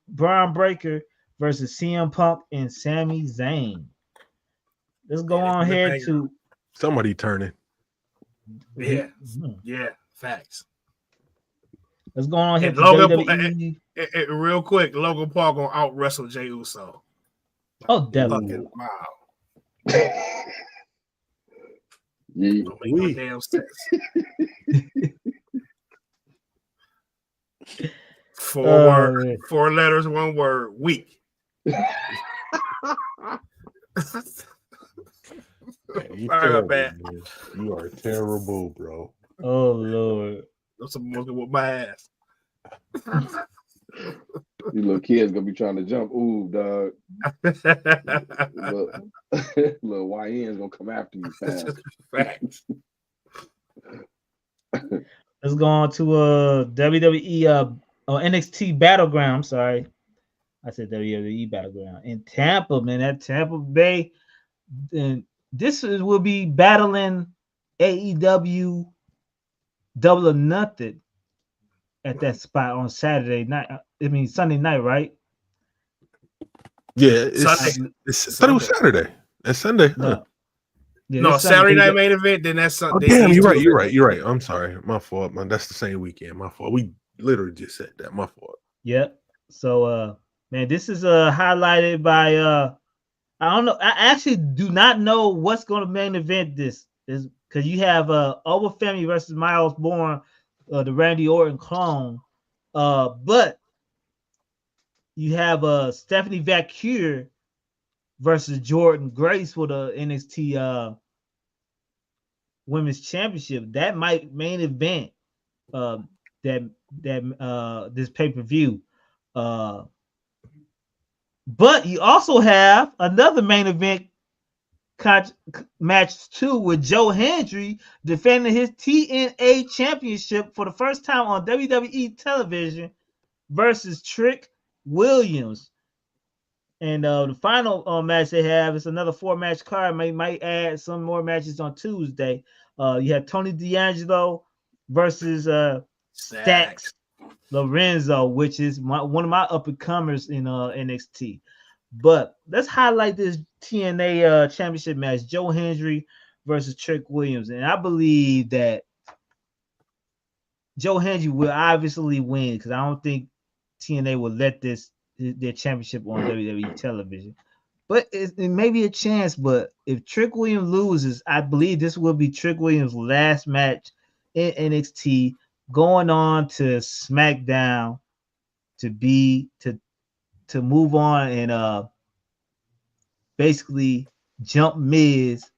Braun Breaker versus CM Punk and Sami Zayn. Let's go on here to somebody turning. Yeah, yeah, facts. Let's go on here and to Logan, WWE. Real quick, Logan Paul gonna out wrestle Jey Uso. Oh, definitely. Fucking wow. Yeah. Don't make no damn sense. Four letters, one word. Weak. You are terrible, bro. Oh Lord. I'm supposed to whoop my ass. You little kids gonna be trying to jump. Ooh, dog. Little YN's gonna come after you fast. Let's go on to WWE NXT Battleground. Sorry, I said WWE Battleground in Tampa, man. At Tampa Bay, and will be battling AEW Double or Nothing at that spot on Saturday night. I mean Sunday night, right? Yeah, it's thought it was Saturday. It's Sunday. Huh? No, Saturday night main event. Then that's Sunday. Oh, damn, you're right. I'm sorry, my fault, man. That's the same weekend. My fault. We literally just said that. My fault. Yep. So, man, this is highlighted by I don't know. I actually do not know what's going to main event this is because you have Over Family versus Miles Bourne, the Randy Orton clone, but you have Stephanie Vaquer versus Jordan Grace for the NXT Women's Championship. That might main event this pay-per-view. But you also have another main event match too with Joe Hendry defending his TNA championship for the first time on WWE television versus Trick Williams. And the final match they have is another 4-match card. Might add some more matches on Tuesday. You have Tony D'Angelo versus Stax Lorenzo, which is one of my up-and-comers in NXT. But let's highlight this TNA championship match, Joe Hendry versus Trick Williams. And I believe that Joe Hendry will obviously win because I don't think TNA will let their championship on WWE television. But it may be a chance. But if Trick Williams loses, I believe this will be Trick Williams' last match in NXT, going on to SmackDown to move on and basically jump Miz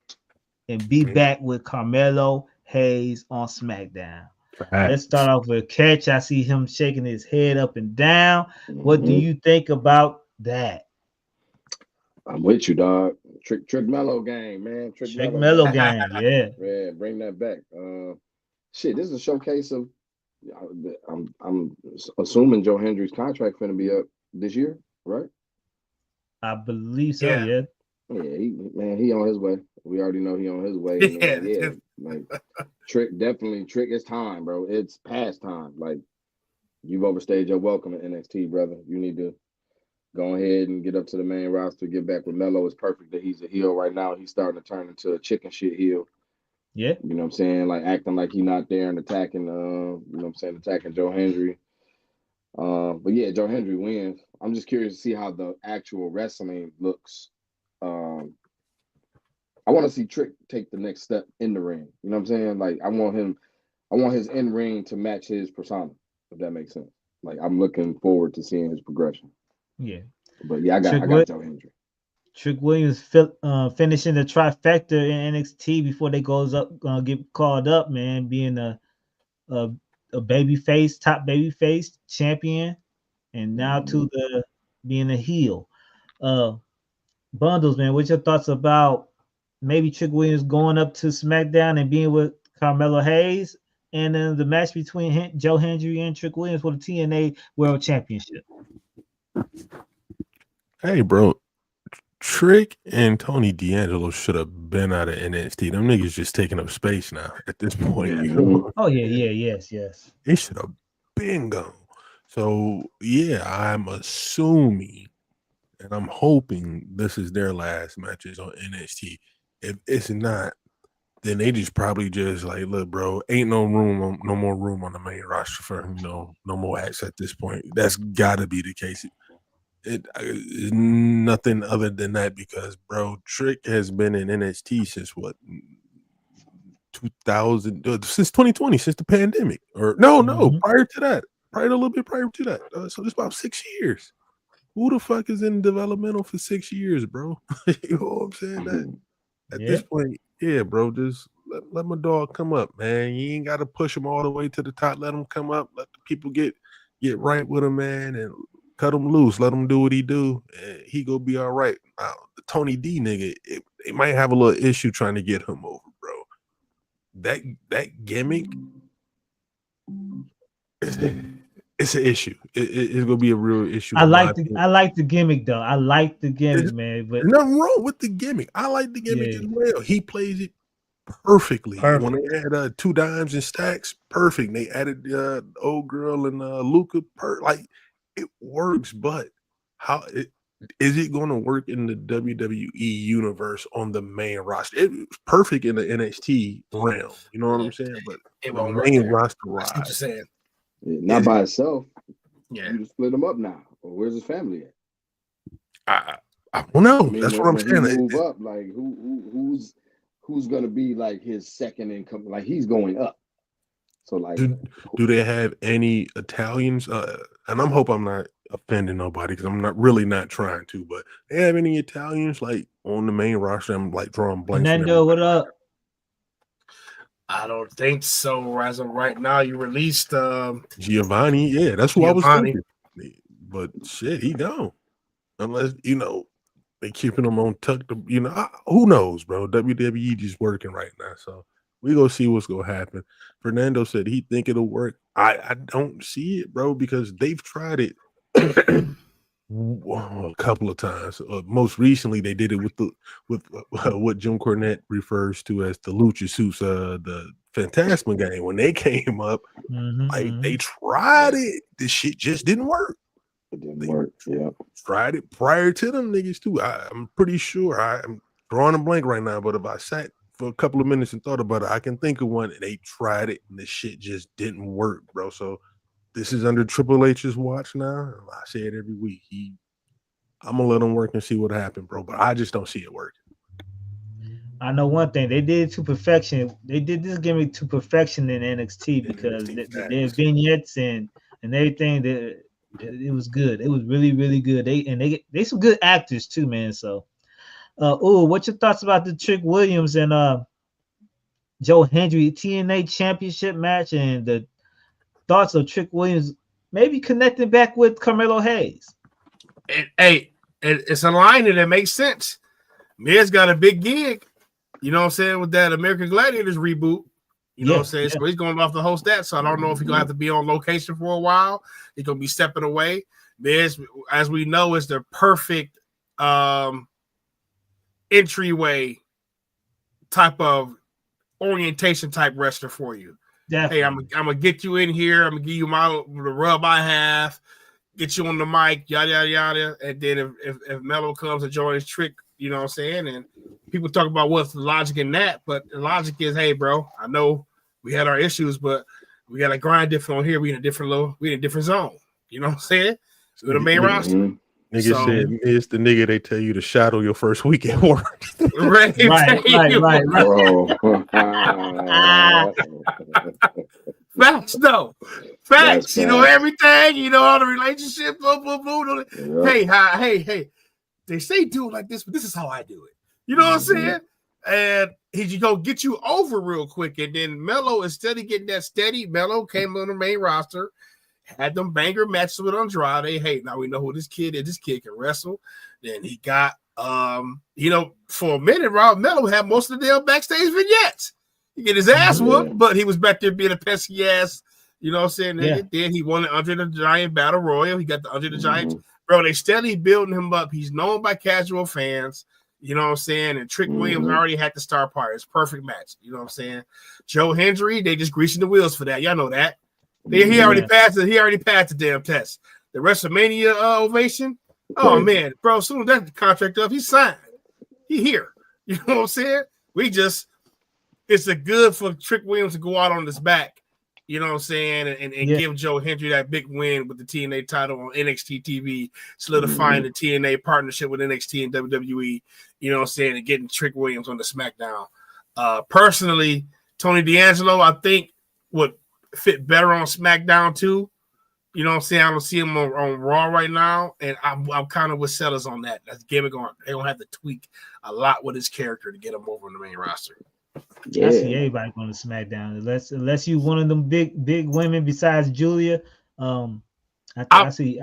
and be back with Carmelo Hayes on SmackDown. Let's start off with Catch. I see him shaking his head up and down. What do you think about that? I'm with you, dog. Trick Mello gang, man. Trick Mello gang, yeah. Yeah, bring that back. Shit, this is a showcase of. I'm assuming Joe Hendry's contract going to be up this year, right? I believe so. Yeah. Yeah, he on his way. We already know he on his way. Like Trick, it's time, bro. It's past time. Like you've overstayed your welcome at NXT, brother. You need to go ahead and get up to the main roster. Get back with Melo. It's perfect that he's a heel right now. He's starting to turn into a chicken shit heel. Yeah. You know what I'm saying? Like acting like he's not there and attacking, attacking Joe Hendry. But yeah, Joe Hendry wins. I'm just curious to see how the actual wrestling looks. I want to see Trick take the next step in the ring. You know what I'm saying? Like I want his in ring to match his persona, if that makes sense. Like I'm looking forward to seeing his progression. Yeah. But yeah, I got Joe Hendry. Trick Williams finishing the trifecta in NXT before they get called up, man, being a baby face, top baby face champion, and now to the being a heel. Bundles, man, what's your thoughts about maybe Trick Williams going up to SmackDown and being with Carmelo Hayes and then the match between Joe Hendry and Trick Williams for the TNA World Championship. Hey, bro. Trick and Tony D'Angelo should have been out of NXT. Them niggas just taking up space now at this point. You know? Oh, yes. They should have been gone. So, yeah, I'm assuming and I'm hoping this is their last matches on NXT. If it's not, then they just probably just like, look, bro, ain't no more room on the main roster for no more acts at this point. That's got to be the case. It's nothing other than that because, bro, Trick has been in NXT since what 2000 since 2020, since the pandemic, or no, prior to that, probably a little bit prior to that. So it's about 6 years. Who the fuck is in developmental for 6 years, bro? You know what I'm saying? At this point, yeah, bro, just let my dog come up, man. You ain't got to push him all the way to the top. Let him come up. Let the people get right with him, man, and cut him loose. Let him do what he do. And he go be all right. Now, the Tony D nigga, it might have a little issue trying to get him over, bro. That gimmick, it's an issue. It's gonna be a real issue. I like the gimmick though. I like the gimmick, man. But there's nothing wrong with the gimmick. I like the gimmick as well. He plays it perfectly. When they had 2 dimes and stacks, perfect. They added old girl and Luca. Like it works, but how is it going to work in the WWE universe on the main roster? It's perfect in the NXT realm. You know what I'm saying? But it the won't main work roster That's what you're saying. Not by itself. Yeah, you just split him up now. Or where's his family at? I don't know. I mean, that's what I'm saying. Move up, like who's gonna be like his second income? Like he's going up. So like, do they have any Italians? And I'm hope I'm not offending nobody because I'm really not trying to. But they have any Italians like on the main roster? I'm like drawing blanks. Fernando, what up? I don't think so. As of right now, you released Giovanni. Yeah, that's who I was thinking. But shit, he gone. Unless they keeping him on tuck. Who knows, bro? WWE just working right now, so we gonna see what's gonna happen. Fernando said he think it'll work. I don't see it, bro, because they've tried it a couple of times. Most recently, they did it with what Jim Cornette refers to as the Lucha Suits, the Phantasma game. When they came up, they tried it. This shit just didn't work. It didn't work. Yeah, tried it prior to them niggas too. I'm pretty sure. I'm drawing a blank right now, but if I sat for a couple of minutes and thought about it, I can think of one. And they tried it, and the shit just didn't work, bro. So this is under Triple H's watch now. I say it every week. I'm gonna let him work and see what happened, bro. But I just don't see it working. I know one thing. They did it to perfection. They did this gimmick to perfection in NXT because their vignettes and everything. It was good. It was really, really good. They some good actors too, man. So, what's your thoughts about the Trick Williams and Joe Hendry TNA Championship match and the thoughts of Trick Williams maybe connecting back with Carmelo Hayes? It's a line that makes sense. Miz got a big gig, you know what I'm saying, with that American Gladiators reboot. You know what I'm saying? So he's going to have to host that. So I don't know if he's going to have to be on location for a while. He's going to be stepping away. Miz, as we know, is the perfect entryway type of orientation type wrestler for you. Definitely. Hey, I'm gonna get you in here. I'm gonna give you the rub I have, get you on the mic, yada yada yada. And then if Melo comes and joins Trick, you know what I'm saying? And people talk about what's the logic in that, but the logic is, hey, bro, I know we had our issues, but we got to grind different on here. We in a different zone. You know what I'm saying? So the main roster. Nigga said it's the nigga they tell you to shadow your first week at work. right. Facts, though. Facts. You know everything. You know all the relationships. Blah, blah, blah. Yeah. Hey. They say do it like this, but this is how I do it. You know what I'm saying? And he go get you over real quick. And then Melo, instead of getting that steady, Melo came on the main roster, had them banger matches with Andrade. Hey, now we know who this kid is. This kid can wrestle. Then he got, for a minute, Rob Melo had most of the damn backstage vignettes. He get his ass whooped, but he was back there being a pesky ass. You know what I'm saying? Yeah. Then he won the Under the Giant Battle Royal. He got the Under the Giant. Bro, they steadily building him up. He's known by casual fans. You know what I'm saying? And Trick Williams already had the star power. It's a perfect match. You know what I'm saying? Joe Hendry, they just greasing the wheels for that. Y'all know that. He already passed it. He already passed the damn test. The WrestleMania ovation. Oh man, bro! As soon as that contract up, he signed. He here. You know what I'm saying? It's a good for Trick Williams to go out on his back. You know what I'm saying? And give Joe Hendry that big win with the TNA title on NXT TV, solidifying the TNA partnership with NXT and WWE. You know what I'm saying? And getting Trick Williams on the SmackDown. Personally, Tony D'Angelo, I think would fit better on SmackDown too. You know what I'm saying? I don't see him on Raw right now, and I'm kind of with Sellers on that. That's gimmick on. They don't have to tweak a lot with his character to get him over on the main roster. I see everybody going to SmackDown unless you one of them big women besides Julia. I see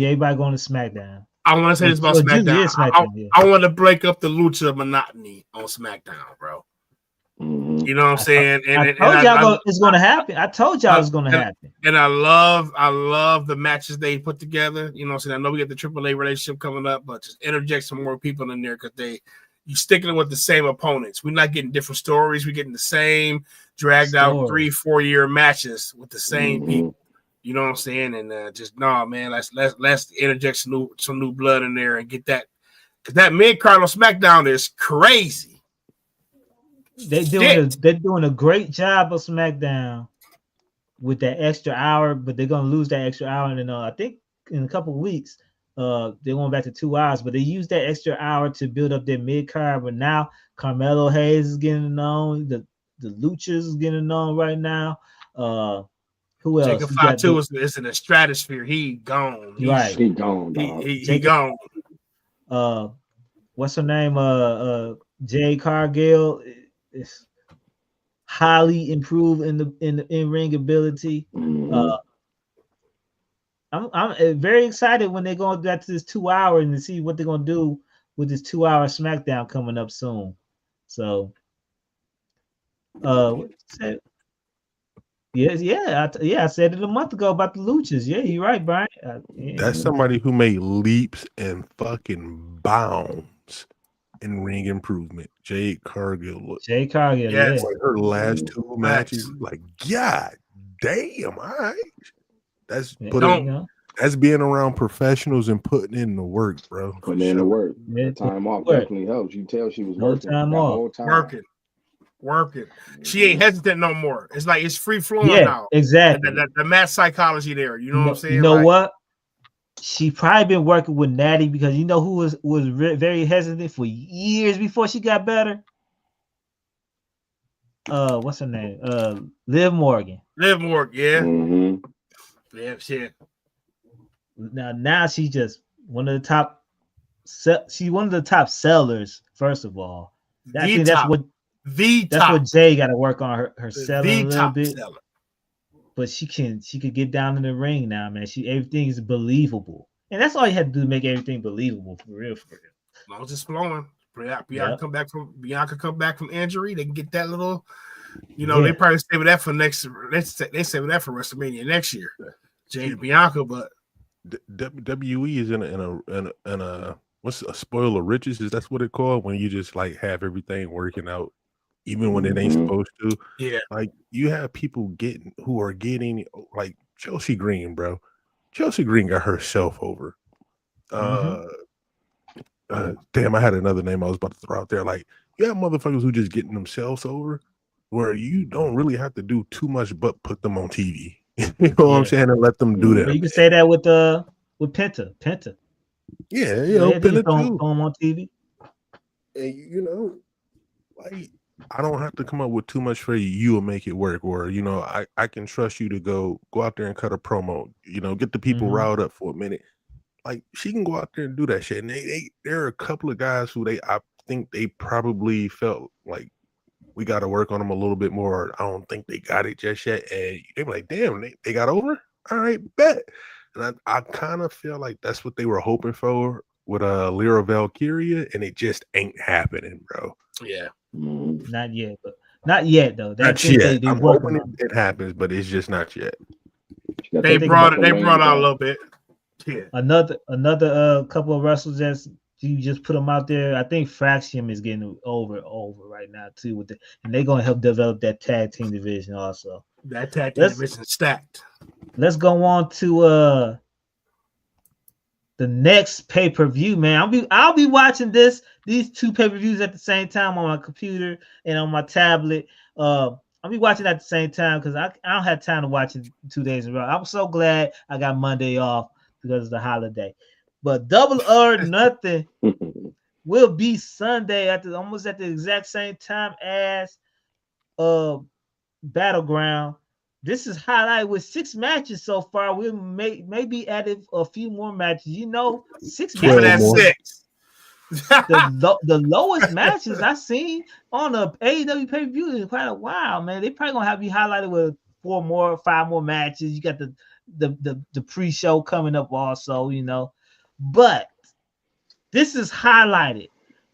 everybody going to SmackDown. I want to say this about SmackDown. I want to break up the lucha monotony on SmackDown, bro. You know what I'm saying? I told y'all it's going to happen. I told y'all it's going to happen. And I love the matches they put together. You know what I'm saying? I know we got the AAA relationship coming up, but just interject some more people in there because you sticking with the same opponents. We're not getting different stories. We're getting the same dragged out 3-4 year matches with the same people. You know what I'm saying? And man, let's interject some new blood in there and get that, because that mid card on SmackDown is crazy. They're doing a great job of SmackDown with that extra hour, but they're gonna lose that extra hour, and I think in a couple of weeks, they're going back to 2 hours. But they use that extra hour to build up their mid card. But now Carmelo Hayes is getting known, the Luchas is getting known right now. Who else? Jacob Fatu is in the stratosphere. He gone. He gone. He gone. What's her name? Jade Cargill is highly improved in the in-ring ability. I'm very excited when they're going back to this 2 hour and to see what they're going to do with this 2 hour SmackDown coming up soon. So, I said it a month ago about the Luchas. Yeah, you're right, Brian. That's somebody who made leaps and fucking bounds in ring improvement. Jade Cargill. Jade Cargill, yes. Like her last 2 matches, like, God damn, all right. That's being around professionals and putting in the work, bro. Putting in the work. Time off definitely helps. You tell she was working. Working. She ain't hesitant no more. It's like it's free flowing now. Exactly. The match psychology there. You know what I'm saying? You know what? She probably been working with Natty, because you know who was very hesitant for years before she got better. What's her name? Liv Morgan. Liv Morgan, yeah. Mm-hmm. Yeah, shit. Now she's just one of the top. She's one of the top sellers. First of all, that's what Jay got to work on her selling a little bit. Seller. But she could get down in the ring now, man. Everything is believable, and that's all you had to do to make everything believable for real. As long as it's flowing, Bianca come back from injury, they can get that little. They probably save that for next. They save that for WrestleMania next year. Jay and Bianca, but WWE is in a what's a spoil of riches? Is that's what it called when you just like have everything working out, even when it ain't supposed to. Yeah, like you have people who are getting like Chelsea Green, bro. Chelsea Green got herself over. Damn, I had another name I was about to throw out there. Like you have motherfuckers who just getting themselves over, where you don't really have to do too much but put them on TV. You know what I'm saying? And let them do that. You can say that with Penta. Yeah, Penta too. Throw them on TV. And like I don't have to come up with too much for you. You will make it work. Or I can trust you to go out there and cut a promo. Get the people riled up for a minute. Like she can go out there and do that shit. And there are a couple of guys who I think they probably felt like we got to work on them a little bit more. I don't think they got it just yet. And they were like, damn, they got over? All right, bet. And I kind of feel like that's what they were hoping for with Lyra Valkyria, and it just ain't happening, bro. Yeah. Not yet. Not yet though. Not That's it. yet. They I'm working hoping on. it happens, but it's just not yet. They brought out a little bit. Yeah. Another couple of wrestlers that you just put them out there. I think Fraction is getting over right now too with and they're gonna help develop that tag team division also. That tag team division stacked. Let's go on to the next pay-per-view, man. I'll be watching these two pay-per-views at the same time on my computer and on my tablet. I'll be watching at the same time because I don't have time to watch it 2 days in a row. I'm so glad I got Monday off because of the holiday. But Double or Nothing will be Sunday almost at the exact same time as Battleground. This is highlighted with 6 matches so far. We maybe added a few more matches. 6 matches. 6. The lowest matches I seen on a AEW pay-per-view in quite a while, man. They probably gonna have you highlighted with 5 more matches. You got the pre-show coming up also, But this is highlighted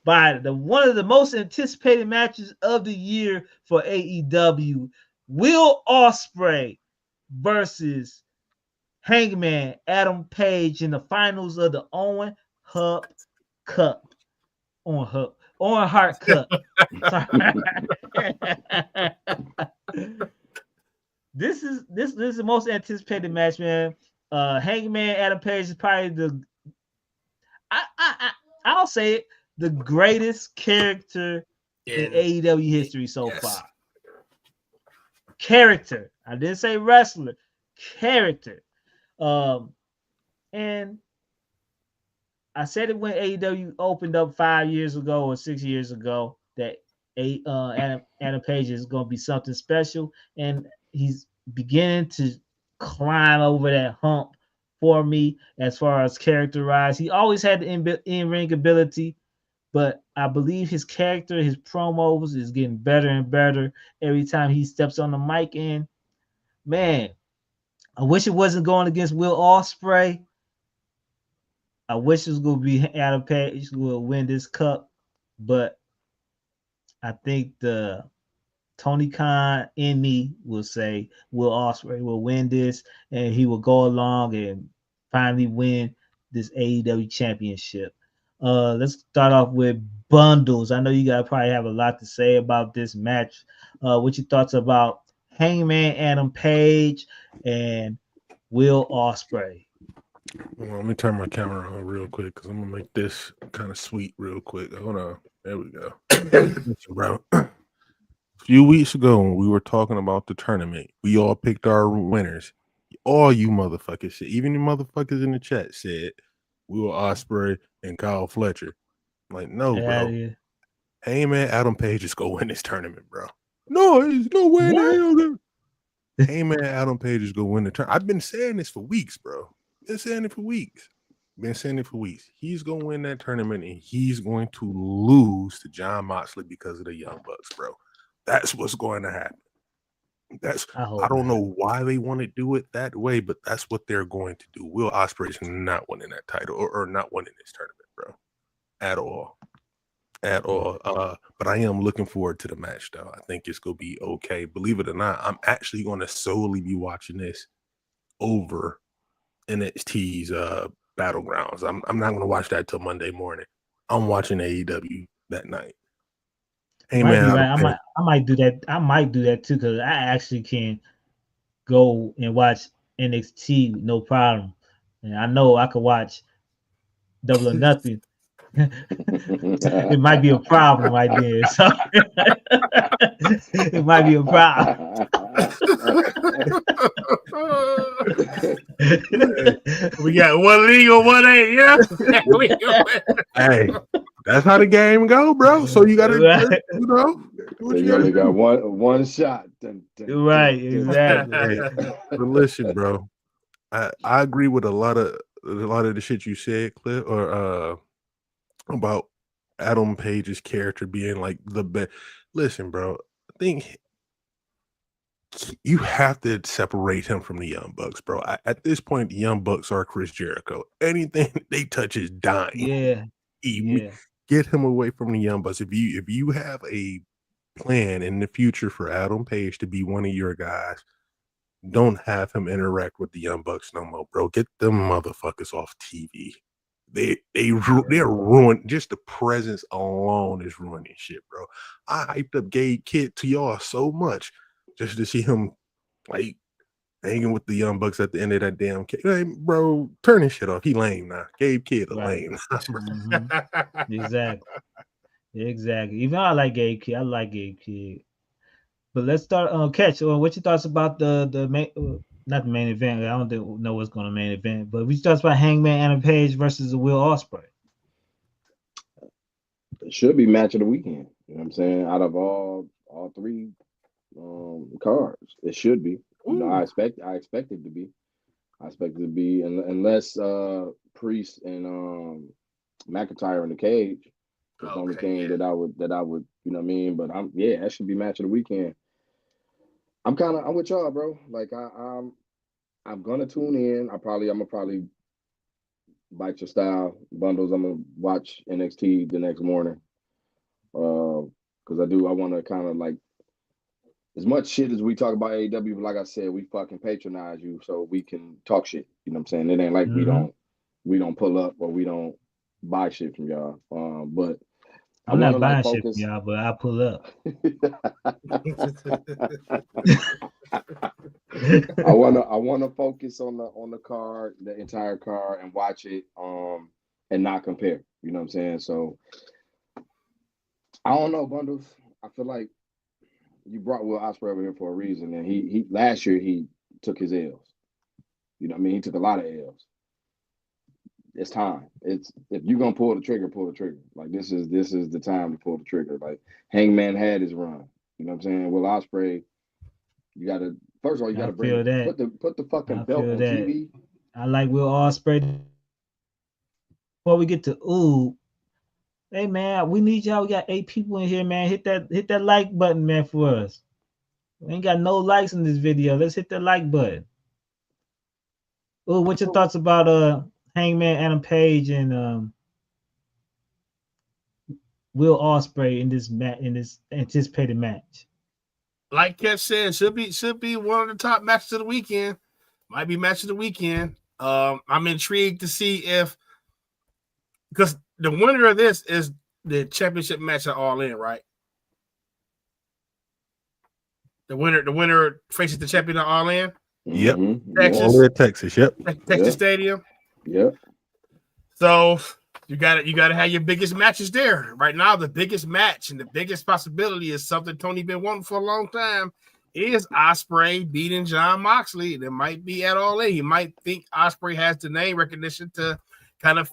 by one of the most anticipated matches of the year for AEW. Will Ospreay versus Hangman Adam Page in the finals of the Owen Hart Cup. Owen Hart Cup. This is the most anticipated match, man. Hangman Adam Page is probably I'll say it, the greatest character in AEW history so far. Character. I didn't say wrestler. Character. And I said it when AEW opened up 5 years ago or 6 years ago that Adam Page is going to be something special, and he's beginning to climb over that hump for me as far as character-wise. He always had the in-ring ability, but I believe his character, his promos is getting better and better every time he steps on the mic. And man, I wish it wasn't going against Will Ospreay. I wish it was going to be Adam Page who will win this cup, but I think the Tony Khan in me will say Will Ospreay will win this, and he will go along and finally win this AEW championship. Let's start off with bundles. I know you guys probably have a lot to say about this match. What's your thoughts about Hangman Adam Page and Will Ospreay? Well, let me turn my camera on real quick because I'm gonna make this kind of sweet real quick. Hold on. There we go. Bro. A few weeks ago when we were talking about the tournament, we all picked our winners. All you motherfuckers said, even the motherfuckers in the chat said Will Ospreay and Kyle Fletcher. I'm like, no, bro. Yeah. Hey, man, Adam Page is going to win this tournament, bro. No, there's no way in the hell. Hey, man, Adam Page is going to win the tournament. I've been saying this for weeks, bro. Been saying it for weeks. He's going to win that tournament, and he's going to lose to John Moxley because of the Young Bucks, bro. That's what's going to happen. I don't know why they want to do it that way, but that's what they're going to do. Will Ospreay's not winning that title or not winning this tournament, bro. At all. But I am looking forward to the match, though. I think it's going to be okay. Believe it or not, I'm actually going to solely be watching this over NXT's Battlegrounds. I'm not going to watch that till Monday morning. I'm watching AEW that night. Hey, man, right. I might do that. I might do that too because I actually can go and watch NXT no problem, and I know I could watch Double or Nothing. It might be a problem right there. So it might be a problem. We got one legal, one ain't. Yeah. Hey, that's how the game go, bro. So you gotta, you only got one shot. Right, exactly. Hey, but listen, bro. I agree with a lot of the shit you said, Cliff, or about Adam Page's character being like the best. Listen, bro. I think you have to separate him from the Young Bucks, bro. At this point, the Young Bucks are Chris Jericho. Anything they touch is dying. Yeah. Get him away from the Young Bucks. If you have a plan in the future for Adam Page to be one of your guys, don't have him interact with the Young Bucks no more, bro. Get them motherfuckers off TV. They're ruined. Just the presence alone is ruining shit, bro. I hyped up Gabe Kidd to y'all so much just to see him like hanging with the Young Bucks at the end of that damn hey, bro, turn his shit off. He lame now. Gabe Kidd lame. Mm-hmm. Exactly. Even though I like Gabe Kidd. I like Gabe Kidd. But let's start. Catch. What your thoughts about the main? Not the main event. I don't know what's going to main event. But we thoughts about Hangman Adam Page versus Will Ospreay. It should be match of the weekend. You know what I'm saying? Out of all three cards, it should be. You know, I expect it to be. I expect it to be, unless Priest and McIntyre in the cage. That's the only thing that I would, you know what I mean? But that should be match of the weekend. I'm with y'all, bro. Like I'm gonna tune in. I'm gonna probably bite your style bundles. I'm gonna watch NXT the next morning. Because I want to kind of like, as much shit as we talk about AEW, but like I said, we fucking patronize you so we can talk shit. You know what I'm saying? It ain't like we don't pull up or we don't buy shit from y'all. But I'm not buying shit from y'all, but I pull up. I wanna focus on the card, the entire card, and watch it and not compare. You know what I'm saying? So I don't know, bundles. I feel like you brought Will Ospreay over here for a reason, and he last year he took his L's. You know what I mean? He took a lot of L's. It's time. If you're gonna pull the trigger, pull the trigger. Like this is the time to pull the trigger. Like Hangman had his run. You know what I'm saying? Will Ospreay, you gotta first of all, you gotta put the fucking belt on TV. I like Will Ospreay. Before we get to hey man, we need y'all. We got 8 people in here, man. Hit that like button, man, for us. We ain't got no likes in this video. Let's hit that like button. What's your thoughts about Hangman Adam Page and Will Ospreay in this anticipated match? Like Kev said, should be one of the top matches of the weekend. Might be match of the weekend. I'm intrigued to see because the winner of this is the championship match at All In, right? The winner faces the champion at All In. Yep. Texas. Yep. Texas Stadium. Yep. So you gotta have your biggest matches there. Right now, the biggest match and the biggest possibility is something Tony been wanting for a long time. Is Ospreay beating Jon Moxley? And it might be at All In. He might think Ospreay has the name recognition to kind of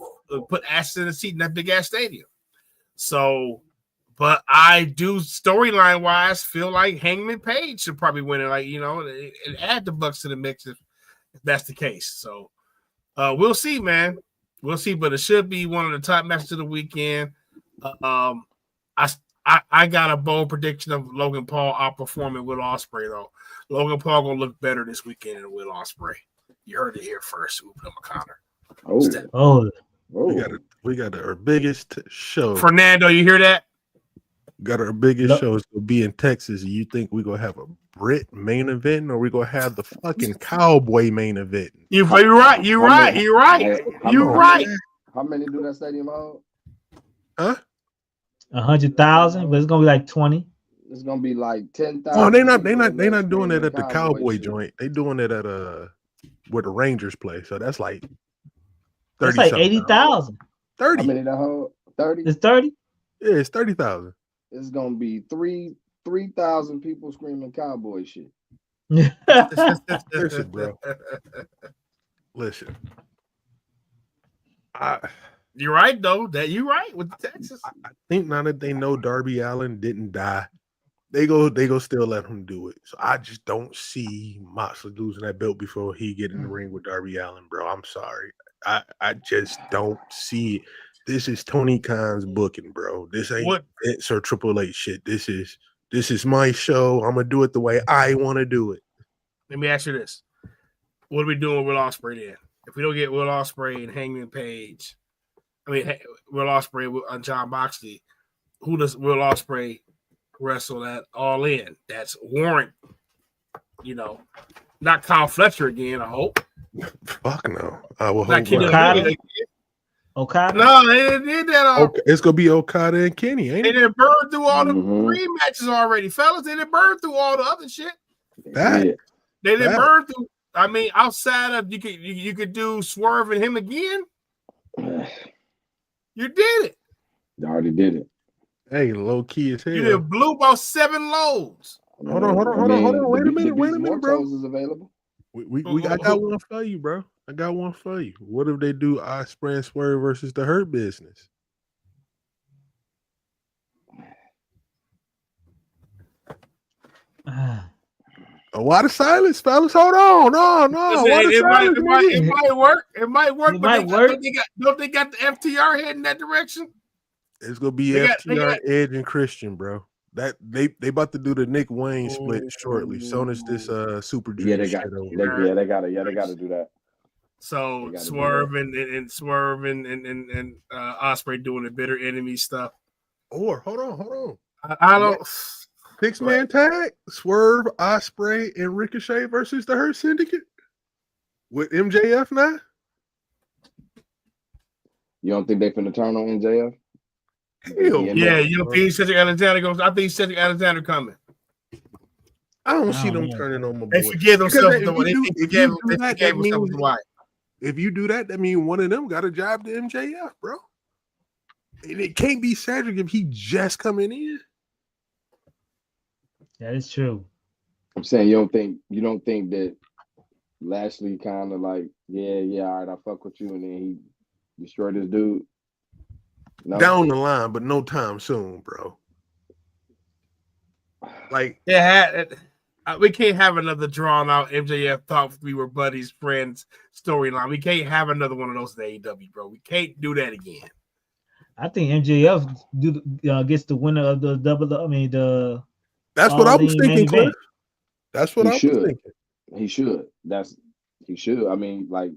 put asses in the seat in that big ass stadium. So, but I do storyline wise feel like Hangman Page should probably win it. Like, you know, and add the Bucks to the mix if that's the case. So we'll see, man. We'll see, but it should be one of the top matches of the weekend. I got a bold prediction of Logan Paul outperforming Will Ospreay, though. Logan Paul gonna look better this weekend than Will Ospreay. You heard it here first. We'll put him a counter. We got our biggest show. Fernando, you hear that? Got our biggest show is gonna be in Texas. You think we gonna have a Brit main event, or we gonna have the fucking Cowboy main event? You're right. You're right. How many do that stadium hold? Huh? 100,000, but it's gonna be like 20. It's gonna be like 10,000. Oh, they not doing it at the Cowboy joint. They doing it at where the Rangers play. So that's like 30. That's like 80,000. 30. How many that hold? 30. It's 30. Yeah, it's 30,000. It's gonna be 3,000 people screaming cowboy shit. Listen, bro. Listen. You're right, though. You're right with the Texas. I think now that they know Darby Allin didn't die, they go still let him do it. So I just don't see Moxley losing that belt before he get in the ring with Darby Allin, bro. I'm sorry. I just don't see it. This is Tony Khan's booking, bro. This ain't Vince or Triple H shit. This is my show. I'm gonna do it the way I want to do it. Let me ask you this: what are we doing with Will Ospreay then? If we don't get Will Ospreay and Hangman Page, Will Ospreay and Jon Moxley, who does Will Ospreay wrestle at All In. That's Warrant. You know, not Kyle Fletcher again. I hope. Fuck no. I will Not hope Kenny not. Omega. Okada? No, they did that. Okay, it's gonna be Okada and Kenny, ain't They it? didn't burn through all the rematches already, fellas. They didn't burn through all the other shit. That. They didn't burn through. I mean, outside of you could do Swerve and him again. You did it. You already did it. Hey, low key as hell. You did blew about 7 loads. Hold on. Wait a minute, bro. Is available. I got one for you, bro. I got one for you. What if they do Ospreay and Swerve versus the Hurt Business? A lot of silence, fellas. Hold on. No. It might work. It might work. Don't they got the FTR heading that direction? It's gonna be FTR, Edge, and Christian, bro. That they about to do the Nick Wayne split shortly. Soon as this Super Dream they got to do that. So Swerve and Ospreay doing the bitter enemy stuff. Or hold on. I don't 6-man tag, Swerve, Ospreay, and Ricochet versus the Hurt Syndicate with MJF now. You don't think they finna turn on MJF? Yeah, you don't think Cedric Alexander goes? I think Cedric Alexander coming. I don't see them turning on my boy. They forgive themselves. If you do that, that means one of them got a job to MJF, bro. And it can't be Cedric if he just coming in. That is true. I'm saying you don't think that Lashley kind of like, all right, I fuck with you, and then he destroyed this dude. No. Down the line, but no time soon, bro. Like, we can't have another drawn out MJF thought we were buddies, friends storyline. We can't have another one of those in AEW, bro. We can't do that again. I think MJF gets the winner of the double. I mean, that's what I was thinking, Cliff. That's what I was thinking. He should. He should. I mean, like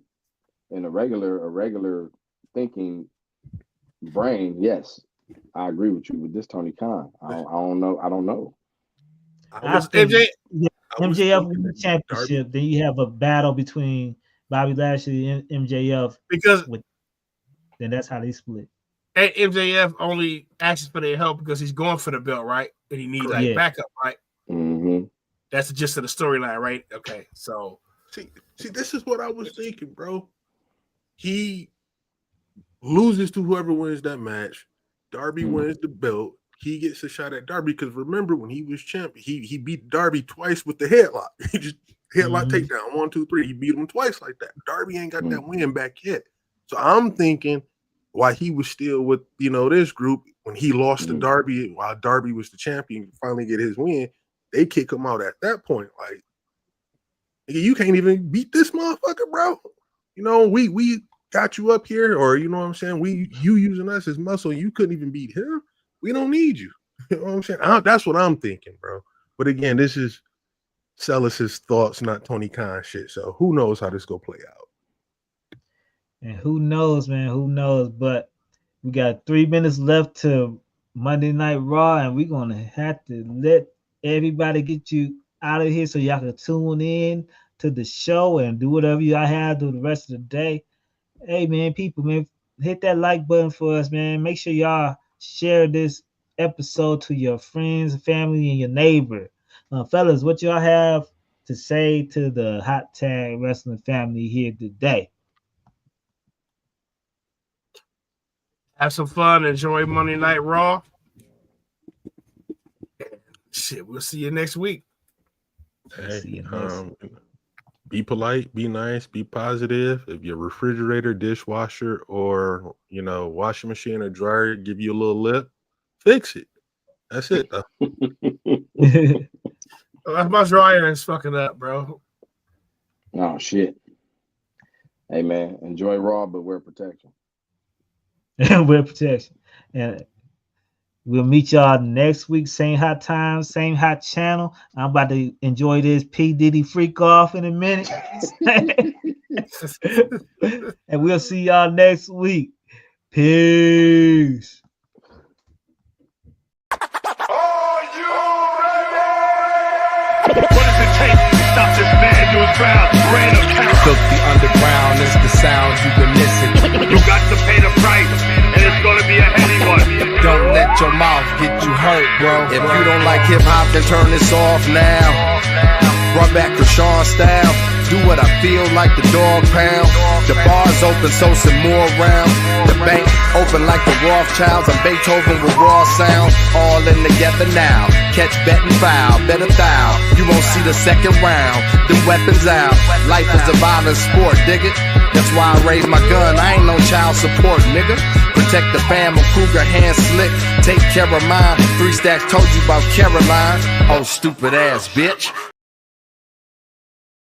in a regular thinking brain, yes, I agree with you. With this Tony Khan, I don't know. MJF win the championship. Then you have a battle between Bobby Lashley and MJF then that's how they split. And MJF only asks for their help because he's going for the belt, right? And he needs backup, right? Mm-hmm. That's the gist of the storyline, right? Okay, so see, this is what I was thinking, bro. He loses to whoever wins that match. Darby wins the belt. He gets a shot at Darby because remember when he was champ, he beat Darby twice with the headlock. He just headlock takedown 1, 2, 3. He beat him twice like that. Darby ain't got that win back yet. So I'm thinking while he was still with this group, when he lost to Darby, while Darby was the champion, finally get his win, they kick him out at that point. Like, you can't even beat this motherfucker, bro. We got you up here, or you know what I'm saying? You using us as muscle, you couldn't even beat him. We don't need you. You know what I'm saying? That's what I'm thinking, bro. But again, this is Celis's thoughts, not Tony Khan shit. So who knows how this gonna play out? And who knows, man? Who knows? But we got 3 minutes left to Monday Night Raw, and we're gonna have to let everybody get you out of here so y'all can tune in to the show and do whatever y'all have to the rest of the day. Hey, man, people, man, hit that like button for us, man. Make sure y'all share this episode to your friends, family, and your neighbor. Fellas, what y'all have to say to the Hot Tag Wrestling family here today? Have some fun. Enjoy Monday Night Raw. Shit, we'll see you next week. Hey, be polite, be nice, be positive. If your refrigerator, dishwasher, or washing machine or dryer give you a little lip, fix it. That's it, though. My dryer is fucking up, bro. Oh shit. Hey man, enjoy Raw, but wear protection. Wear protection. And we'll meet y'all next week. Same hot time, same hot channel. I'm about to enjoy this P. Diddy freak off in a minute. And we'll see y'all next week. Peace. Are you What does it take to stop this man to his ground? Reign of terror. Filthy underground is the sound you've been missing. You got to pay the price, and it's gonna be a heavy one. Don't let your mouth get you hurt, bro. If you don't like hip hop, then turn this off now. Run back to Sean style. Do what I feel like the dog pound. The bar's open, so some more rounds. The bank open like the Rothschilds. I'm Beethoven with raw sounds. All in together now. Catch, bet, and foul. Better thou. You won't see the second round. Them weapons out. Life is a violent sport, dig it? That's why I raise my gun. I ain't no child support, nigga. Protect the fam, a Kruger hand slick. Take care of mine. 3 stacks told you about Caroline. Oh, stupid ass bitch.